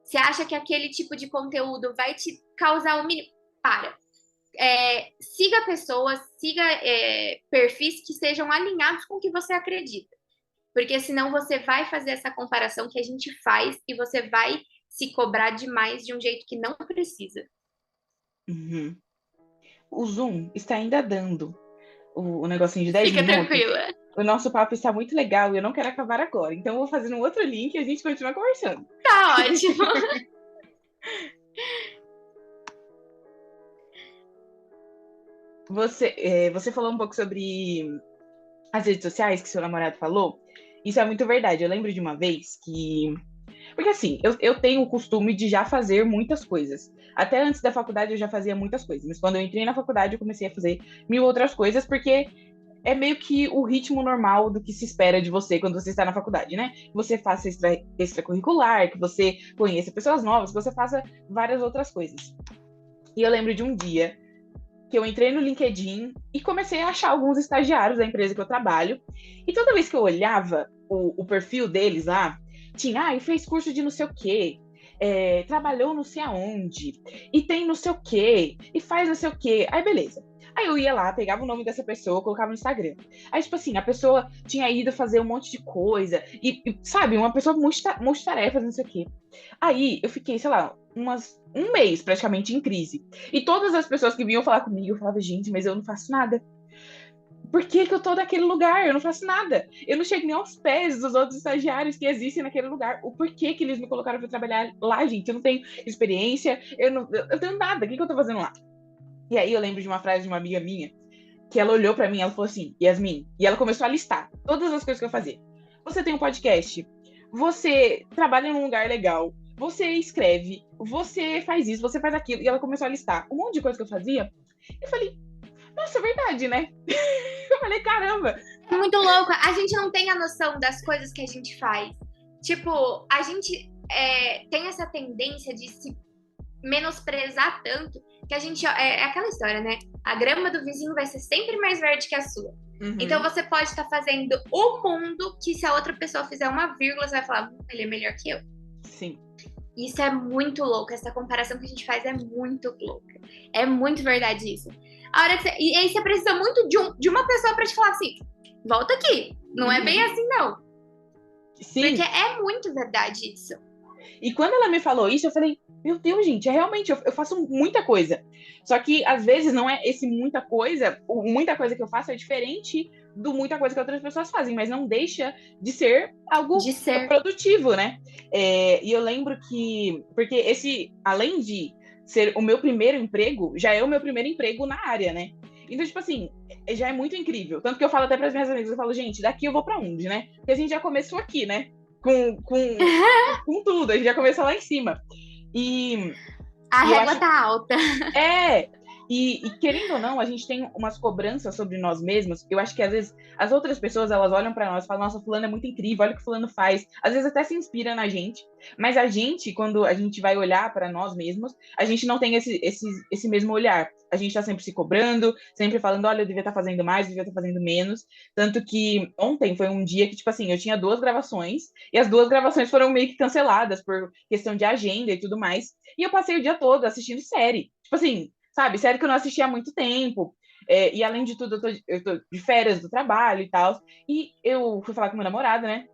Você acha que aquele tipo de conteúdo vai te causar o mínimo? Para. Siga pessoas, siga perfis que sejam alinhados com o que você acredita. Porque senão você vai fazer essa comparação que a gente faz e você vai se cobrar demais de um jeito que não precisa. Uhum. O Zoom está ainda dando o negocinho de 10 Fica minutos. tranquila. O nosso papo está muito legal e eu não quero acabar agora. Então eu vou fazer um outro link e a gente continua conversando. Tá ótimo. Você falou um pouco sobre as redes sociais que seu namorado falou. Isso é muito verdade. Eu lembro de uma vez que... Porque assim, eu tenho o costume de já fazer muitas coisas. Até antes da faculdade eu já fazia muitas coisas. Mas quando eu entrei na faculdade eu comecei a fazer mil outras coisas, porque é meio que o ritmo normal do que se espera de você quando você está na faculdade, né? Que você faça extracurricular, que você conheça pessoas novas, que você faça várias outras coisas. E eu lembro de um dia que eu entrei no LinkedIn e comecei a achar alguns estagiários da empresa que eu trabalho. E toda vez que eu olhava o perfil deles lá, tinha, e fez curso de não sei o quê, trabalhou não sei aonde, e tem não sei o quê, e faz não sei o quê. Aí, beleza. Aí eu ia lá, pegava o nome dessa pessoa, colocava no Instagram. Aí, tipo assim, a pessoa tinha ido fazer um monte de coisa, e sabe, uma pessoa multitarefas, não sei o quê. Aí eu fiquei, sei lá, um mês praticamente em crise. E todas as pessoas que vinham falar comigo, eu falava, gente, mas eu não faço nada. Por que eu tô naquele lugar? Eu não faço nada. Eu não chego nem aos pés dos outros estagiários que existem naquele lugar. O porquê que eles me colocaram pra trabalhar lá, gente? Eu não tenho experiência, eu tenho nada. O que eu tô fazendo lá? E aí eu lembro de uma frase de uma amiga minha, que ela olhou pra mim e ela falou assim, Yasmin, e ela começou a listar todas as coisas que eu fazia. Você tem um podcast, você trabalha num lugar legal, você escreve, você faz isso, você faz aquilo. E ela começou a listar um monte de coisa que eu fazia. Eu falei, nossa, é verdade, né? Eu falei, caramba. Muito louco. A gente não tem a noção das coisas que a gente faz. Tipo, a gente tem essa tendência de se menosprezar tanto que a gente. É aquela história, né? A grama do vizinho vai ser sempre mais verde que a sua. Uhum. Então você pode estar fazendo o mundo que se a outra pessoa fizer uma vírgula, você vai falar, ele é melhor que eu. Sim. Isso é muito louco. Essa comparação que a gente faz é muito louca. É muito verdade isso. A hora que e aí você precisa muito de uma pessoa pra te falar assim, volta aqui. Não é bem assim, não. Sim. Porque é muito verdade isso. E quando ela me falou isso, eu falei, meu Deus, gente, realmente, eu faço muita coisa. Só que, às vezes, não é esse muita coisa, o muita coisa que eu faço é diferente do muita coisa que outras pessoas fazem, mas não deixa de ser algo produtivo, né? E eu lembro que, porque além de ser o meu primeiro emprego, já é o meu primeiro emprego na área, né? Então, tipo assim, já é muito incrível. Tanto que eu falo até para as minhas amigas, eu falo, gente, daqui eu vou para onde, né? Porque a gente já começou aqui, né? Com tudo, a gente já começou lá em cima. A régua tá alta. E querendo ou não, a gente tem umas cobranças sobre nós mesmos. Eu acho que às vezes as outras pessoas, elas olham pra nós e falam, nossa, fulano é muito incrível, olha o que fulano faz. Às vezes até se inspira na gente. Mas a gente, quando a gente vai olhar para nós mesmos, a gente não tem esse mesmo olhar. A gente tá sempre se cobrando, sempre falando, olha, eu devia estar fazendo mais, eu devia estar fazendo menos. Tanto que ontem foi um dia que, tipo assim, eu tinha 2 gravações, e as 2 gravações foram meio que canceladas por questão de agenda e tudo mais. E eu passei o dia todo assistindo série. Tipo assim, sabe, série que eu não assistia há muito tempo. E além de tudo, eu tô de férias do trabalho e tal. E eu fui falar com meu namorado, né?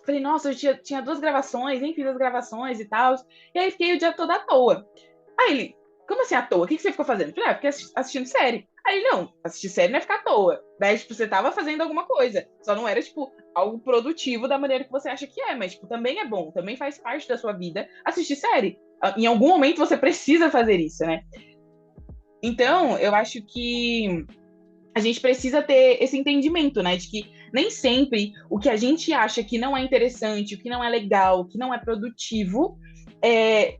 Falei, nossa, eu tinha 2 gravações, nem fiz as gravações e tal. E aí fiquei o dia todo à toa. Aí ele, como assim à toa? O que você ficou fazendo? Eu falei, fiquei assistindo série. Aí ele, não, assistir série não é ficar à toa. Daí, tipo, você tava fazendo alguma coisa. Só não era, tipo, algo produtivo da maneira que você acha que é. Mas, tipo, também é bom, também faz parte da sua vida assistir série. em algum momento você precisa fazer isso, né? Então, eu acho que a gente precisa ter esse entendimento, né? De que nem sempre o que a gente acha que não é interessante, o que não é legal, o que não é produtivo,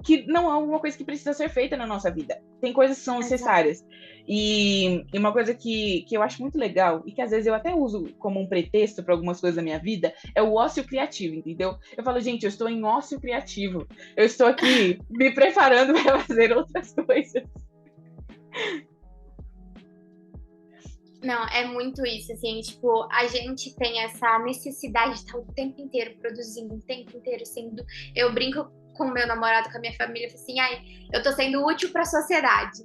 que não é alguma coisa que precisa ser feita na nossa vida. Tem coisas que são necessárias. E uma coisa que eu acho muito legal, e que às vezes eu até uso como um pretexto para algumas coisas da minha vida, é o ócio criativo, entendeu? Eu falo, gente, eu estou em ócio criativo. Eu estou aqui me preparando para fazer outras coisas. Não, é muito isso, assim, tipo, a gente tem essa necessidade de estar o tempo inteiro produzindo, o tempo inteiro sendo. Eu brinco com o meu namorado, com a minha família, assim, ai, eu tô sendo útil pra sociedade.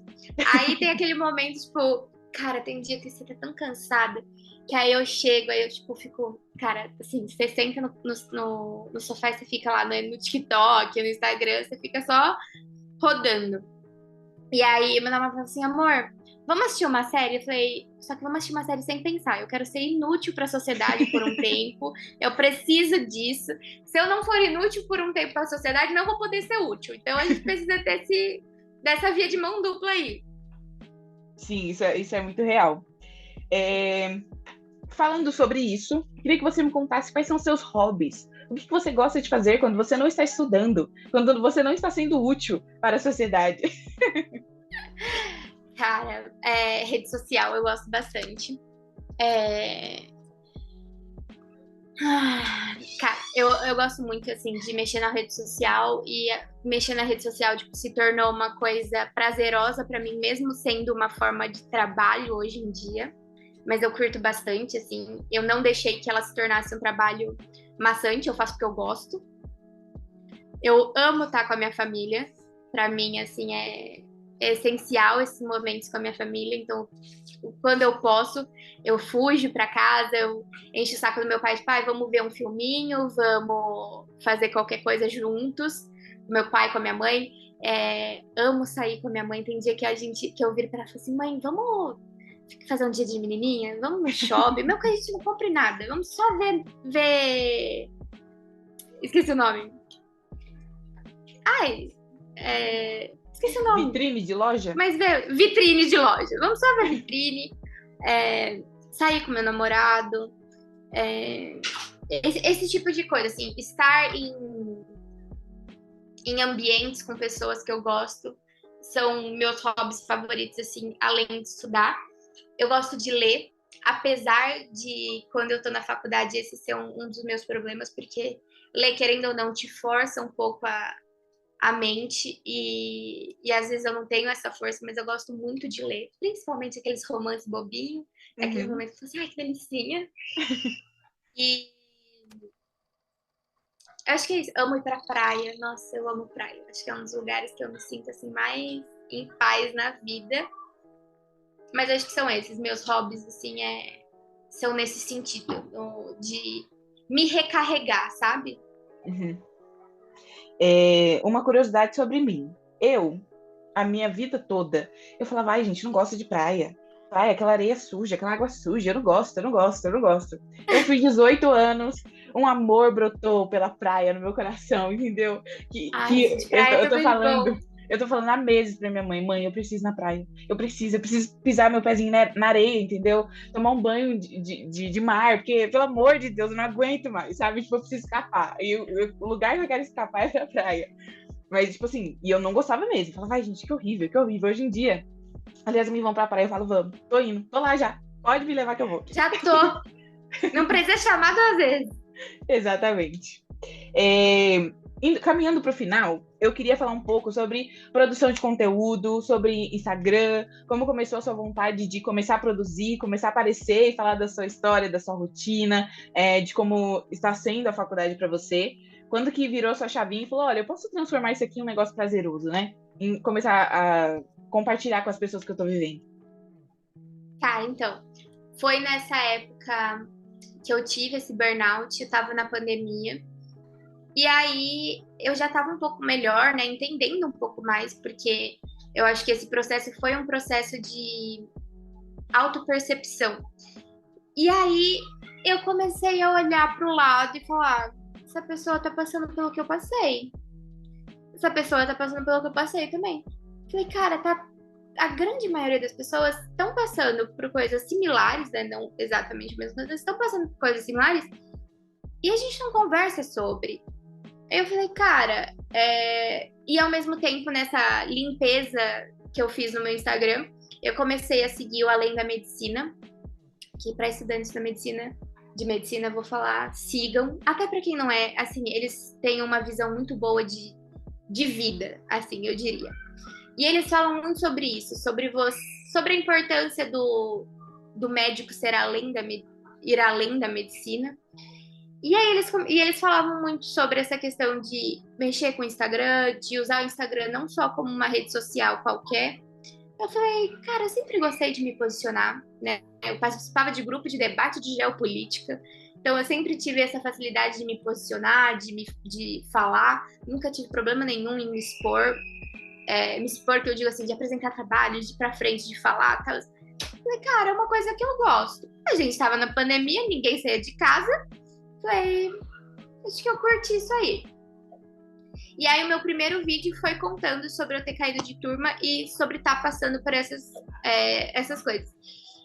Aí tem aquele momento, tipo, cara, tem dia que você tá tão cansada, que aí eu chego, aí eu, tipo, fico, cara, assim, você senta no sofá e você fica lá no TikTok, no Instagram, você fica só rodando. E aí meu namorado falou assim, amor, vamos assistir uma série? Eu falei, só que vamos assistir uma série sem pensar. Eu quero ser inútil para a sociedade por um tempo. Eu preciso disso. Se eu não for inútil por um tempo para a sociedade, não vou poder ser útil. Então a gente precisa dessa via de mão dupla aí. Sim, isso é muito real. Falando sobre isso, queria que você me contasse quais são seus hobbies. O que você gosta de fazer quando você não está estudando, quando você não está sendo útil para a sociedade? Cara, rede social eu gosto bastante. Cara, eu gosto muito, assim, de mexer na rede social e mexer na rede social, tipo, se tornou uma coisa prazerosa pra mim, mesmo sendo uma forma de trabalho hoje em dia. Mas eu curto bastante, assim, eu não deixei que ela se tornasse um trabalho maçante, eu faço porque eu gosto. Eu amo estar com a minha família, pra mim, assim, é essencial esses momentos com a minha família, então quando eu posso, eu fujo para casa, eu encho o saco do meu pai de pai, vamos ver um filminho, vamos fazer qualquer coisa juntos. Meu pai com a minha mãe, amo sair com a minha mãe. Tem dia que que eu viro para ela e falo assim, mãe, vamos fazer um dia de menininha, vamos no shopping, meu que a gente não compre nada, vamos só ver... Esqueci o nome. Ai, esqueci o nome. Vitrine de loja? Mas vitrine de loja. Vamos só ver vitrine. Sair com meu namorado. Esse tipo de coisa, assim. Estar em ambientes com pessoas que eu gosto são meus hobbies favoritos, assim, além de estudar. Eu gosto de ler, apesar de, quando eu tô na faculdade, esse ser um dos meus problemas, porque ler, querendo ou não, te força um pouco a mente e às vezes eu não tenho essa força, mas eu gosto muito de ler, principalmente aqueles romances bobinhos, aqueles momentos que eu falo assim, ai, que delicinha. E eu acho que é isso, amo ir pra praia, nossa, eu amo praia, acho que é um dos lugares que eu me sinto assim mais em paz na vida, mas acho que são esses, meus hobbies, assim, são nesse sentido, de me recarregar, sabe? Uhum. Uma curiosidade sobre mim. A minha vida toda, eu falava, ai, gente, não gosto de praia. Praia, aquela areia suja, aquela água suja, eu não gosto, eu não gosto, eu não gosto. Eu fui 18 anos, um amor brotou pela praia no meu coração, entendeu? Ai, Que gente, praia eu tô também é falando, bom. eu tô falando há meses pra minha mãe, mãe, eu preciso ir na praia. Eu preciso pisar meu pezinho na areia, entendeu? Tomar um banho de mar, porque, pelo amor de Deus, eu não aguento mais, sabe? Tipo, eu preciso escapar. E o lugar que eu quero escapar é pra praia. Mas, tipo assim, e eu não gostava mesmo. Eu falava, ai, gente, que horrível, que horrível. Hoje em dia, aliás, me vão pra praia, eu falo, vamos, tô indo, tô lá já. Pode me levar que eu vou. Já tô. Não precisa chamar 2 vezes. Exatamente. Caminhando para o final, eu queria falar um pouco sobre produção de conteúdo, sobre Instagram, como começou a sua vontade de começar a produzir, começar a aparecer e falar da sua história, da sua rotina, de como está sendo a faculdade para você. Quando que virou sua chavinha e falou, olha, eu posso transformar isso aqui em um negócio prazeroso, né? Em começar a compartilhar com as pessoas que eu estou vivendo. Tá, então. Foi nessa época que eu tive esse burnout, eu tava na pandemia. E aí eu já tava um pouco melhor, né? Entendendo um pouco mais, porque eu acho que esse processo foi um processo de autopercepção. E aí eu comecei a olhar pro lado e falar: essa pessoa tá passando pelo que eu passei. essa pessoa tá passando pelo que eu passei também. Falei, cara, a grande maioria das pessoas estão passando por coisas similares, né? Não exatamente mesmo, mas estão passando por coisas similares e a gente não conversa sobre. Eu falei, cara, e ao mesmo tempo, nessa limpeza que eu fiz no meu Instagram, eu comecei a seguir o Além da Medicina, que para estudantes de medicina, eu vou falar, sigam. Até para quem não é, assim, eles têm uma visão muito boa de vida, assim, eu diria. E eles falam muito sobre isso, sobre a importância do médico ir além da medicina. E aí eles falavam muito sobre essa questão de mexer com o Instagram, de usar o Instagram não só como uma rede social qualquer. Eu falei, cara, eu sempre gostei de me posicionar, né? Eu participava de grupo de debate de geopolítica, então eu sempre tive essa facilidade de me posicionar, de falar, nunca tive problema nenhum em me expor, que eu digo assim, de apresentar trabalho, de ir pra frente, de falar, tal. Falei, cara, é uma coisa que eu gosto. A gente tava na pandemia, ninguém saía de casa, falei, acho que eu curti isso aí. E aí o meu primeiro vídeo foi contando sobre eu ter caído de turma e sobre estar passando por essas coisas.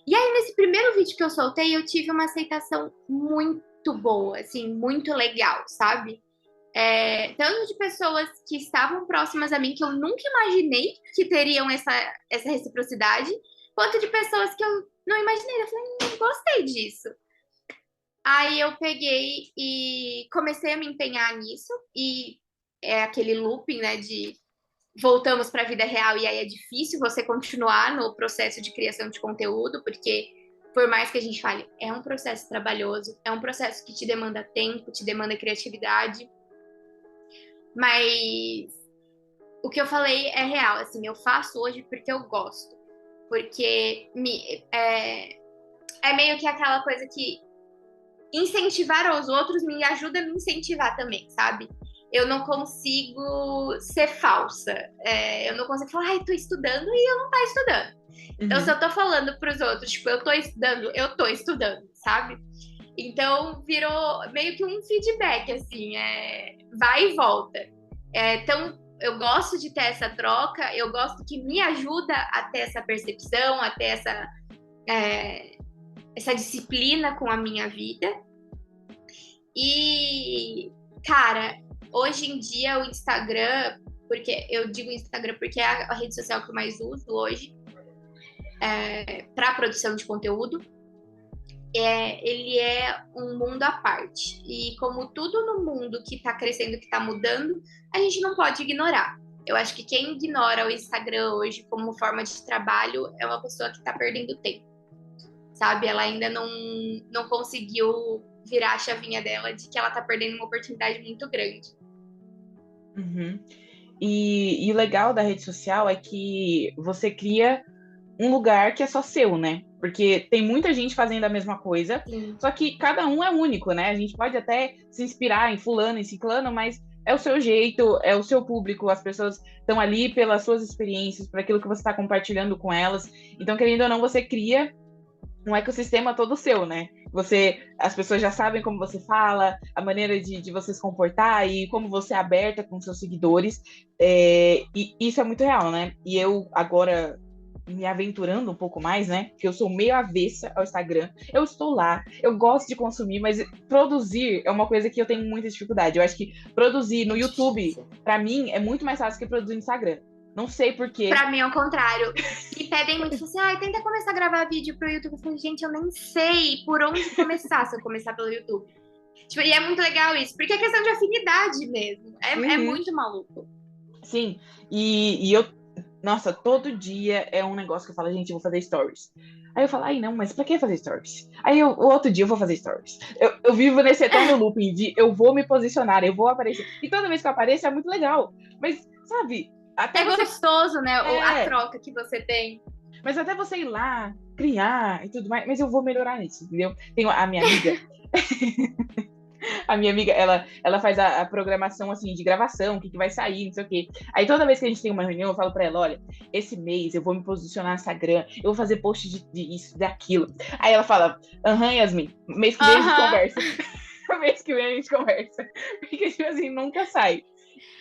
E aí nesse primeiro vídeo que eu soltei, eu tive uma aceitação muito boa, assim, muito legal, sabe? Tanto de pessoas que estavam próximas a mim, que eu nunca imaginei que teriam essa reciprocidade, quanto de pessoas que eu não imaginei. Eu falei, gostei disso. Aí eu peguei e comecei a me empenhar nisso, e é aquele looping, né, de voltamos para a vida real, e aí é difícil você continuar no processo de criação de conteúdo, porque por mais que a gente fale, é um processo trabalhoso, é um processo que te demanda tempo, te demanda criatividade, mas o que eu falei é real, assim, eu faço hoje porque eu gosto, porque é meio que aquela coisa que incentivar aos outros me ajuda a me incentivar também, sabe? Eu não consigo ser falsa. Eu não consigo falar, tô estudando e eu não tá estudando. Então, se eu tô falando pros outros, tipo, eu tô estudando, sabe? Então, virou meio que um feedback, assim, vai e volta. Então, eu gosto de ter essa troca, eu gosto que me ajuda a ter essa percepção, a ter essa disciplina com a minha vida. E, cara, hoje em dia o Instagram, porque eu digo Instagram porque é a rede social que eu mais uso hoje para produção de conteúdo, ele é um mundo à parte. E como tudo no mundo que está crescendo, que está mudando, a gente não pode ignorar. Eu acho que quem ignora o Instagram hoje como forma de trabalho é uma pessoa que está perdendo tempo, sabe? Ela ainda não conseguiu virar a chavinha dela de que ela tá perdendo uma oportunidade muito grande. Uhum. E o legal da rede social é que você cria um lugar que é só seu, né? Porque tem muita gente fazendo a mesma coisa, Sim. Só que cada um é único, né? A gente pode até se inspirar em fulano, em ciclano, mas é o seu jeito, é o seu público, as pessoas estão ali pelas suas experiências, por aquilo que você está compartilhando com elas. Então, querendo ou não, você cria um ecossistema todo seu, né? As pessoas já sabem como você fala, a maneira de você se comportar e como você é aberta com seus seguidores. E isso é muito real, né? E eu agora me aventurando um pouco mais, né? Porque eu sou meio avessa ao Instagram. Eu estou lá, eu gosto de consumir, mas produzir é uma coisa que eu tenho muita dificuldade. Eu acho que produzir no YouTube, para mim, é muito mais fácil que produzir no Instagram. Não sei por quê. Pra mim é o contrário. Me pedem muito, assim, tenta começar a gravar vídeo pro YouTube. Eu falei, gente, eu nem sei por onde começar se eu começar pelo YouTube. Tipo, e é muito legal isso, porque é questão de afinidade mesmo. É muito maluco. Sim, e eu, nossa, todo dia é um negócio que eu falo, gente, eu vou fazer stories. Aí eu falo, ai não, mas pra que fazer stories? Aí o outro dia eu vou fazer stories. Eu vivo nesse eterno looping de eu vou me posicionar, eu vou aparecer. E toda vez que eu apareço é muito legal. Mas, sabe, até gostoso, né? A troca que você tem. Mas até você ir lá, criar e tudo mais, mas eu vou melhorar nisso, entendeu? Tem a minha amiga. A minha amiga, ela faz a programação, assim, de gravação, o que vai sair, não sei o quê. Aí toda vez que a gente tem uma reunião, eu falo pra ela, olha, esse mês eu vou me posicionar no Instagram, eu vou fazer post de isso, daquilo. Aí ela fala, Yasmin, mês que vem a gente conversa. Mês que vem a gente conversa. Porque, tipo assim, nunca sai.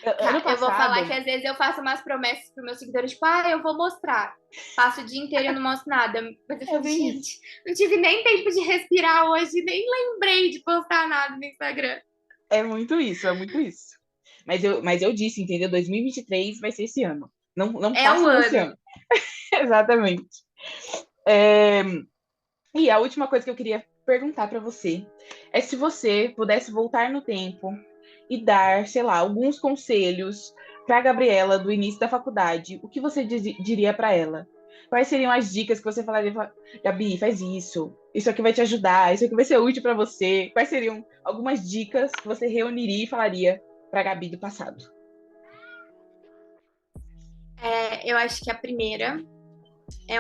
Ano Eu vou falar passado, que às vezes eu faço umas promessas pros meus seguidores, tipo, eu vou mostrar. Passo o dia inteiro e eu não mostro nada. Mas eu é falo, bem isso. gente, não tive nem tempo de respirar hoje, nem lembrei de postar nada no Instagram. É muito isso, é muito isso. Mas eu disse, entendeu? 2023 vai ser esse ano. Não, não É o passam desse ano. ano. Exatamente. É, E a última coisa que eu queria perguntar para você é se você pudesse voltar no tempo e dar, sei lá, alguns conselhos para a Gabriela do início da faculdade, o que você diria para ela? Quais seriam as dicas que você falaria? Gabi, faz isso aqui vai te ajudar, isso aqui vai ser útil para você. Quais seriam algumas dicas que você reuniria e falaria para a Gabi do passado? Eu acho que a primeira é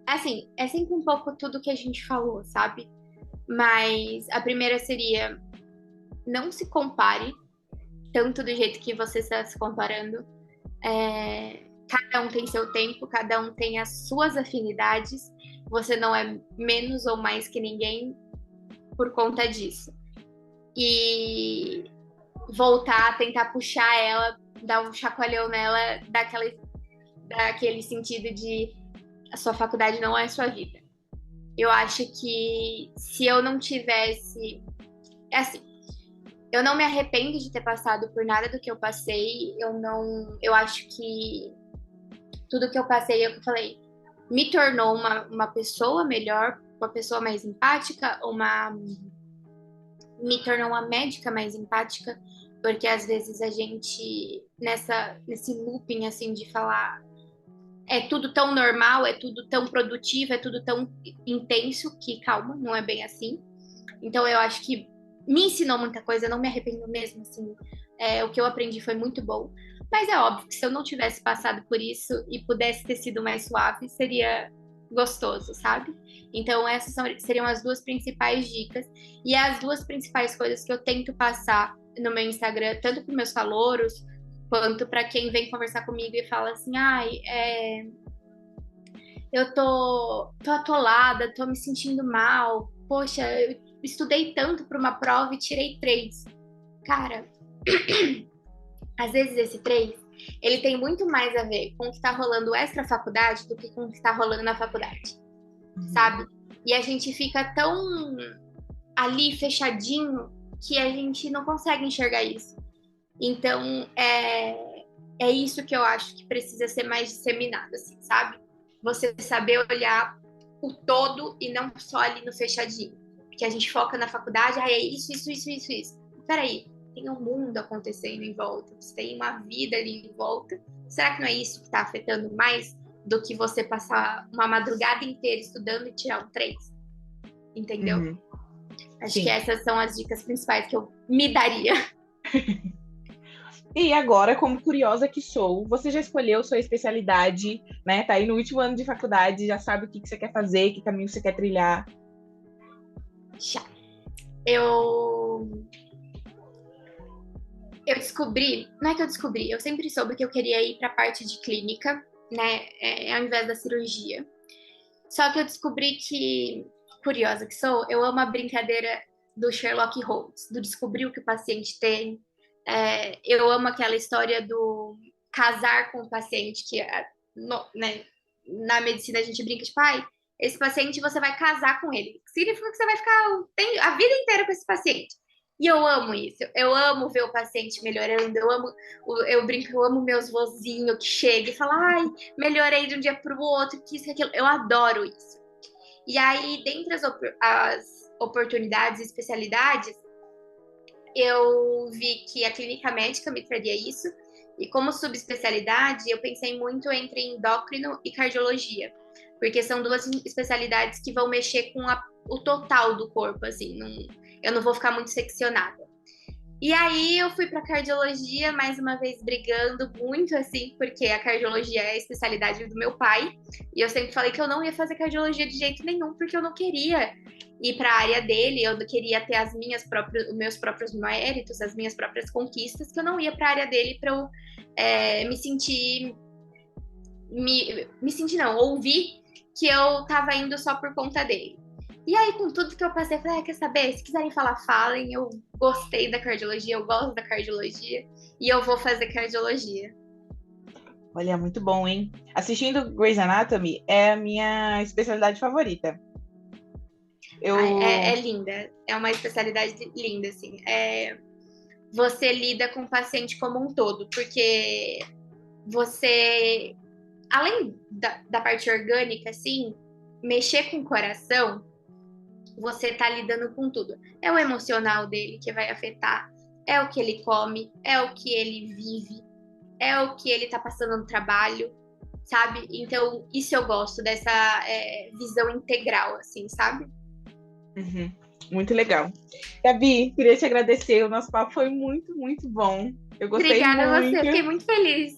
assim, é sempre um pouco tudo que a gente falou, sabe? Mas a primeira seria não se compare tanto do jeito que você está se comparando. Cada um tem seu tempo, cada um tem as suas afinidades. Você não é menos ou mais que ninguém por conta disso. E voltar, tentar puxar ela, dar um chacoalhão nela, daquele sentido de a sua faculdade não é a sua vida. Eu acho que se eu não tivesse. É assim, eu não me arrependo de ter passado por nada do que eu passei. Eu não. Eu acho que tudo que eu passei, é o que eu falei, me tornou uma pessoa melhor, uma pessoa mais empática, me tornou uma médica mais empática, porque às vezes a gente, nesse looping assim de falar, é tudo tão normal, é tudo tão produtivo, é tudo tão intenso, que calma, não é bem assim. Então eu acho que me ensinou muita coisa, eu não me arrependo mesmo, assim, o que eu aprendi foi muito bom. Mas é óbvio que se eu não tivesse passado por isso e pudesse ter sido mais suave, seria gostoso, sabe? Então seriam as duas principais dicas e as duas principais coisas que eu tento passar no meu Instagram, tanto para meus calouros quanto para quem vem conversar comigo e fala assim, eu tô atolada, tô me sentindo mal, poxa, eu estudei tanto para uma prova e tirei 3. Cara, às vezes esse 3, ele tem muito mais a ver com o que tá rolando extra faculdade do que com o que tá rolando na faculdade, sabe? E a gente fica tão ali fechadinho que a gente não consegue enxergar isso. Então, é isso que eu acho que precisa ser mais disseminado, assim, sabe? Você saber olhar o todo e não só ali no fechadinho. Porque a gente foca na faculdade, é isso. Peraí, tem um mundo acontecendo em volta, você tem uma vida ali em volta. Será que não é isso que está afetando mais do que você passar uma madrugada inteira estudando e tirar um 3? Entendeu? Uhum. Acho Sim. que essas são as dicas principais que eu me daria. E agora, como curiosa que sou, você já escolheu sua especialidade, né? Tá aí no último ano de faculdade, já sabe o que você quer fazer, que caminho você quer trilhar. Já. Eu descobri, não é que eu descobri, eu sempre soube que eu queria ir para a parte de clínica, né, ao invés da cirurgia. Só que eu descobri que, curiosa que sou, eu amo a brincadeira do Sherlock Holmes, do descobrir o que o paciente tem. Eu amo aquela história do casar com o paciente, que né, na medicina a gente brinca de pai, esse paciente você vai casar com ele. Significa que você vai ficar a vida inteira com esse paciente. E eu amo isso. Eu amo ver o paciente melhorando. Eu brinco, eu amo meus vozinhos que chegam e falam, melhorei de um dia para o outro, que isso, aquilo. Eu adoro isso. E aí, dentre as oportunidades e especialidades, eu vi que a clínica médica me traria isso. E como subespecialidade, eu pensei muito entre endócrino e cardiologia. Porque são duas especialidades que vão mexer com o total do corpo, assim. Eu não vou ficar muito seccionada. E aí eu fui para cardiologia, mais uma vez brigando muito, assim, porque a cardiologia é a especialidade do meu pai. E eu sempre falei que eu não ia fazer cardiologia de jeito nenhum, porque eu não queria ir para a área dele, eu não queria ter os meus próprios méritos, as minhas próprias conquistas, que eu não ia para a área dele para eu me sentir. Me sentir, não, ouvir que eu estava indo só por conta dele. E aí, com tudo que eu passei, eu falei, quer saber? Se quiserem falar, falem. Eu gostei da cardiologia, eu gosto da cardiologia. E eu vou fazer cardiologia. Olha, muito bom, hein? Assistindo Grey's Anatomy é a minha especialidade favorita. Ai, é Eu. linda. É uma especialidade linda, assim. Você lida com o paciente como um todo, porque você, além da parte orgânica, assim, mexer com o coração, você tá lidando com tudo. É o emocional dele que vai afetar, é o que ele come, é o que ele vive, é o que ele tá passando no trabalho, sabe? Então, isso eu gosto, dessa visão integral, assim, sabe? Uhum, muito legal. Gabi, queria te agradecer. O nosso papo foi muito, muito bom. Eu gostei Obrigada a você, muito. fiquei muito feliz.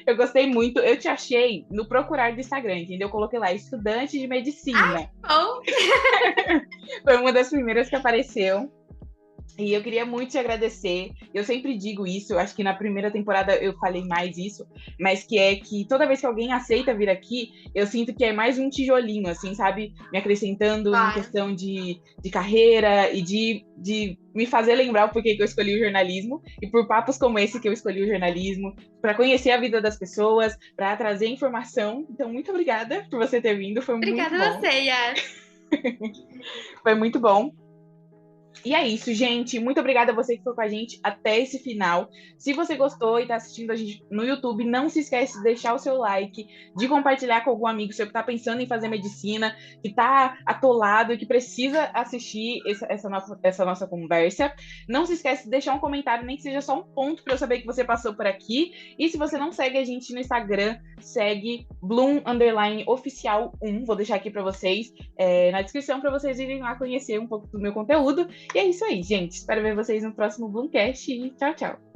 Eu gostei muito. Eu te achei no procurar do Instagram, entendeu? Eu coloquei lá, estudante de medicina. Bom, Foi uma das primeiras que apareceu. E eu queria muito te agradecer. Eu sempre digo isso, eu acho que na primeira temporada eu falei mais isso, mas que é que toda vez que alguém aceita vir aqui, eu sinto que é mais um tijolinho, assim, sabe? Me acrescentando em claro. questão de carreira e de me fazer lembrar o porquê que eu escolhi o jornalismo. E por papos como esse que eu escolhi o jornalismo, para conhecer a vida das pessoas, para trazer informação. Então, muito obrigada por você ter vindo, foi muito Obrigada a bom. você, Yas. Foi muito bom. E é isso, gente. Muito obrigada a você que foi com a gente até esse final. Se você gostou e está assistindo a gente no YouTube, não se esquece de deixar o seu like, de compartilhar com algum amigo seu que está pensando em fazer medicina, que está atolado e que precisa assistir essa nossa conversa. Não se esquece de deixar um comentário, nem que seja só um ponto para eu saber que você passou por aqui. E se você não segue a gente no Instagram, segue Bloom_oficial1. Vou deixar aqui para vocês na descrição para vocês irem lá conhecer um pouco do meu conteúdo. E é isso aí, gente. Espero ver vocês no próximo Bloomcast e tchau, tchau.